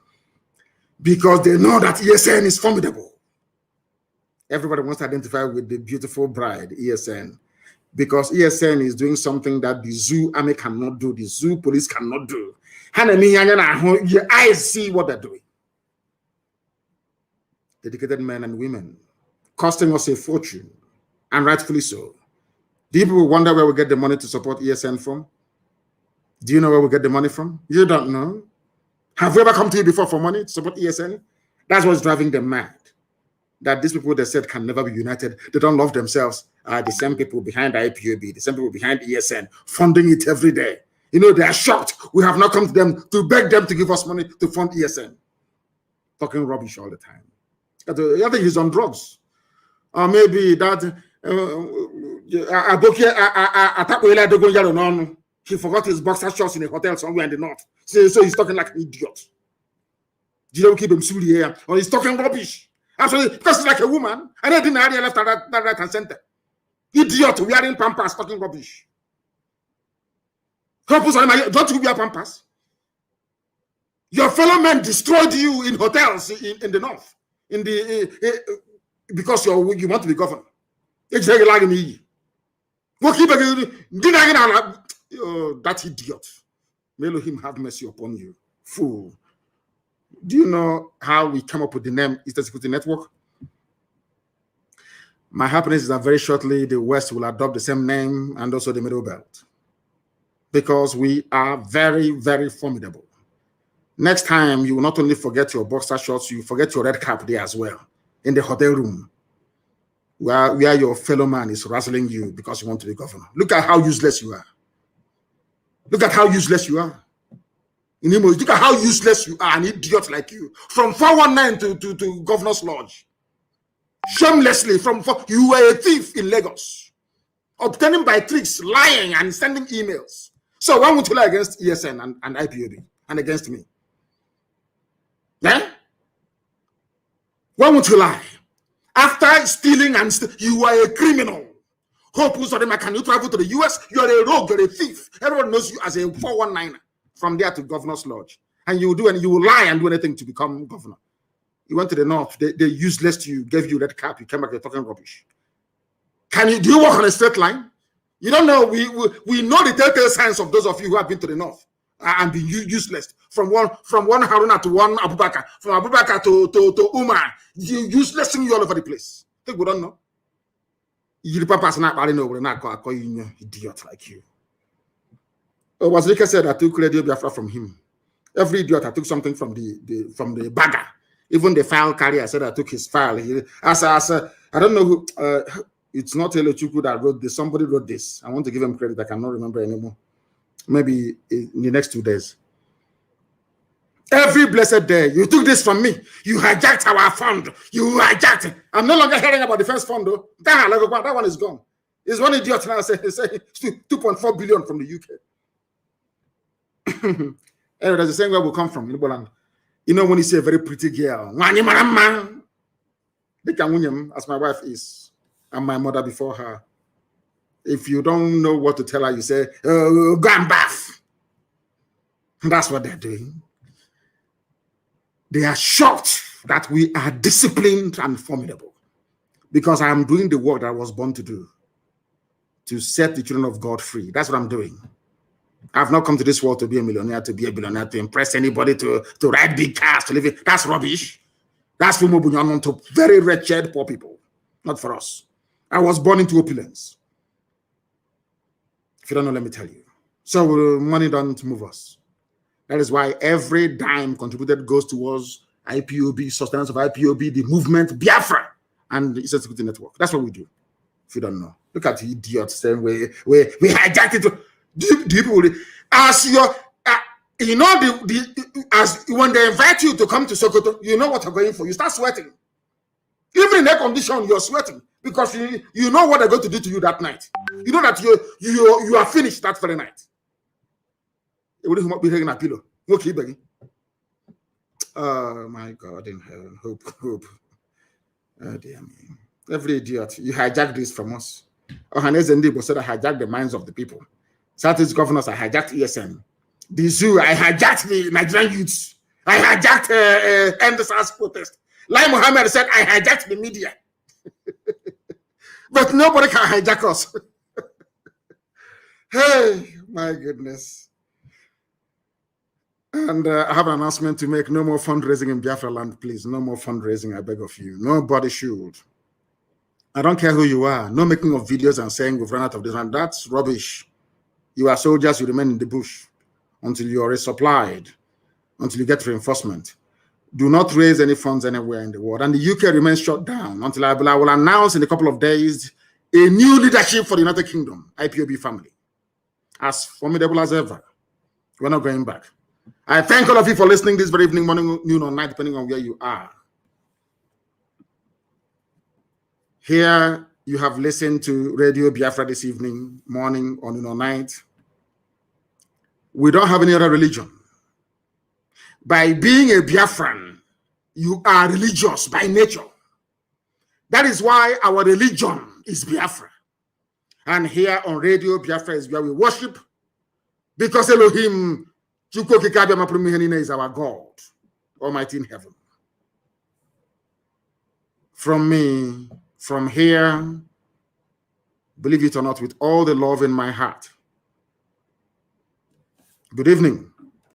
Because they know that ESN is formidable. Everybody wants to identify with the beautiful bride, ESN. Because ESN is doing something that the zoo army cannot do, the zoo police cannot do. Your eyes see what they're doing. Dedicated men and women, costing us a fortune, and rightfully so. Do people wonder where we get the money to support ESN from? Do you know where we get the money from? You don't know. Have we ever come to you before for money to support ESN? That's what's driving them mad. That these people they said can never be united, they don't love themselves, are the same people behind IPOB, the same people behind ESN, funding it every day. You know, they are shocked. We have not come to them to beg them to give us money to fund ESN. Talking rubbish all the time. I think he's on drugs. Or maybe that he forgot his boxer shorts in a hotel somewhere in the north. So he's talking like an idiot. You don't keep him silly here. Or he's talking rubbish. Actually, because he's like a woman. And I didn't area left that right and center. Idiot wearing pampers, talking rubbish. Don't you wear pampers? Your fellow men destroyed you in hotels in the north. Because you want to be governor. That idiot. May Elohim have mercy upon you. Fool. Do you know how we come up with the name Eastern Security Network? My happiness is that very shortly the West will adopt the same name and also the Middle Belt. Because we are very, very formidable. Next time, you will not only forget your boxer shorts, you forget your red cap there as well, in the hotel room, where your fellow man is wrestling you because you want to be governor. Look at how useless you are. Look at how useless you are. In Imo, look at how useless you are, an idiot like you. From 419 to Governor's Lodge. Shamelessly, you were a thief in Lagos. Obtaining by tricks, lying, and sending emails. So why would you lie against ESN and IPOB and against me? Yeah? Why would you lie? After stealing you are a criminal. Hope can you travel to the US? You are a rogue, you're a thief. Everyone knows you as a 419er from there to Governor's Lodge. And you will lie and do anything to become governor. You went to the north, they useless to you, gave you red cap, you came back, you're talking rubbish. Do you walk on a straight line? You don't know, we know the telltale signs of those of you who have been to the north and been useless. From one Haruna to one Abubakar, from Abubakar to Umar, useless you all over the place. I think we don't know. You papa's not call you idiot like you. Was Rika said I took Radio Biafra from him. Every idiot I took something from the bagger. Even the file carrier said I took his file. I don't know who It's not Elochukwu that wrote this. Somebody wrote this. I want to give him credit. I cannot remember anymore. Maybe in the next 2 days. Every blessed day, you took this from me. You hijacked our fund. You hijacked it. I'm no longer hearing about the first fund, though. That one is gone. It's one idiot now saying 2.4 billion from the UK. Anyway, that's the same where we come from, You know, when you see a very pretty girl, as my wife is, and my mother before her. If you don't know what to tell her, you say, go and bath. That's what they're doing. They are shocked that we are disciplined and formidable because I am doing the work that I was born to do, to set the children of God free. That's what I'm doing. I've not come to this world to be a millionaire, to be a billionaire, to impress anybody, to ride big cars, to live it. That's rubbish. That's for to very wretched poor people. Not for us. I was born into opulence. If you don't know, let me tell you. So money doesn't move us. That is why every dime contributed goes towards IPOB, sustenance of IPOB, the movement, Biafra, and the Security Network. That's what we do. If you don't know, look at the idiots saying we hijacked it. Do people as your as when they invite you to come to Sokoto, you know what you're going for. You start sweating. Even in air condition, you're sweating because you know what they're going to do to you that night. You know that you are finished that very night. It wouldn't be taking a pillow. Okay, begging. Oh my God in heaven. Hope. Oh dear me. Every idiot. You hijacked this from us. Ohanes Ndibo said I hijacked the minds of the people. Southeast governors, I hijacked ESM. The zoo, I hijacked the Nigerian youths. I hijacked End SARS protest. Lai Mohammed said I hijacked the media. But nobody can hijack us. Hey, my goodness. And I have an announcement to make. No more fundraising in Biafra land, please. No more fundraising, I beg of you. Nobody should. I don't care who you are. No making of videos and saying we've run out of this and that's rubbish. You are soldiers, you remain in the bush until you are resupplied, until you get reinforcement. Do not raise any funds anywhere in the world. And the UK remains shut down until I will announce in a couple of days a new leadership for the United Kingdom, IPOB family. As formidable as ever. We're not going back. I thank all of you for listening this very evening, morning, noon, or night, depending on where you are. Here, you have listened to Radio Biafra this evening, morning, or noon, or night. We don't have any other religion. By being a Biafran, you are religious by nature. That is why our religion is Biafra. And here on Radio Biafra is where we worship, because Elohim is our God, Almighty in heaven. From me, from here, believe it or not, with all the love in my heart. Good evening.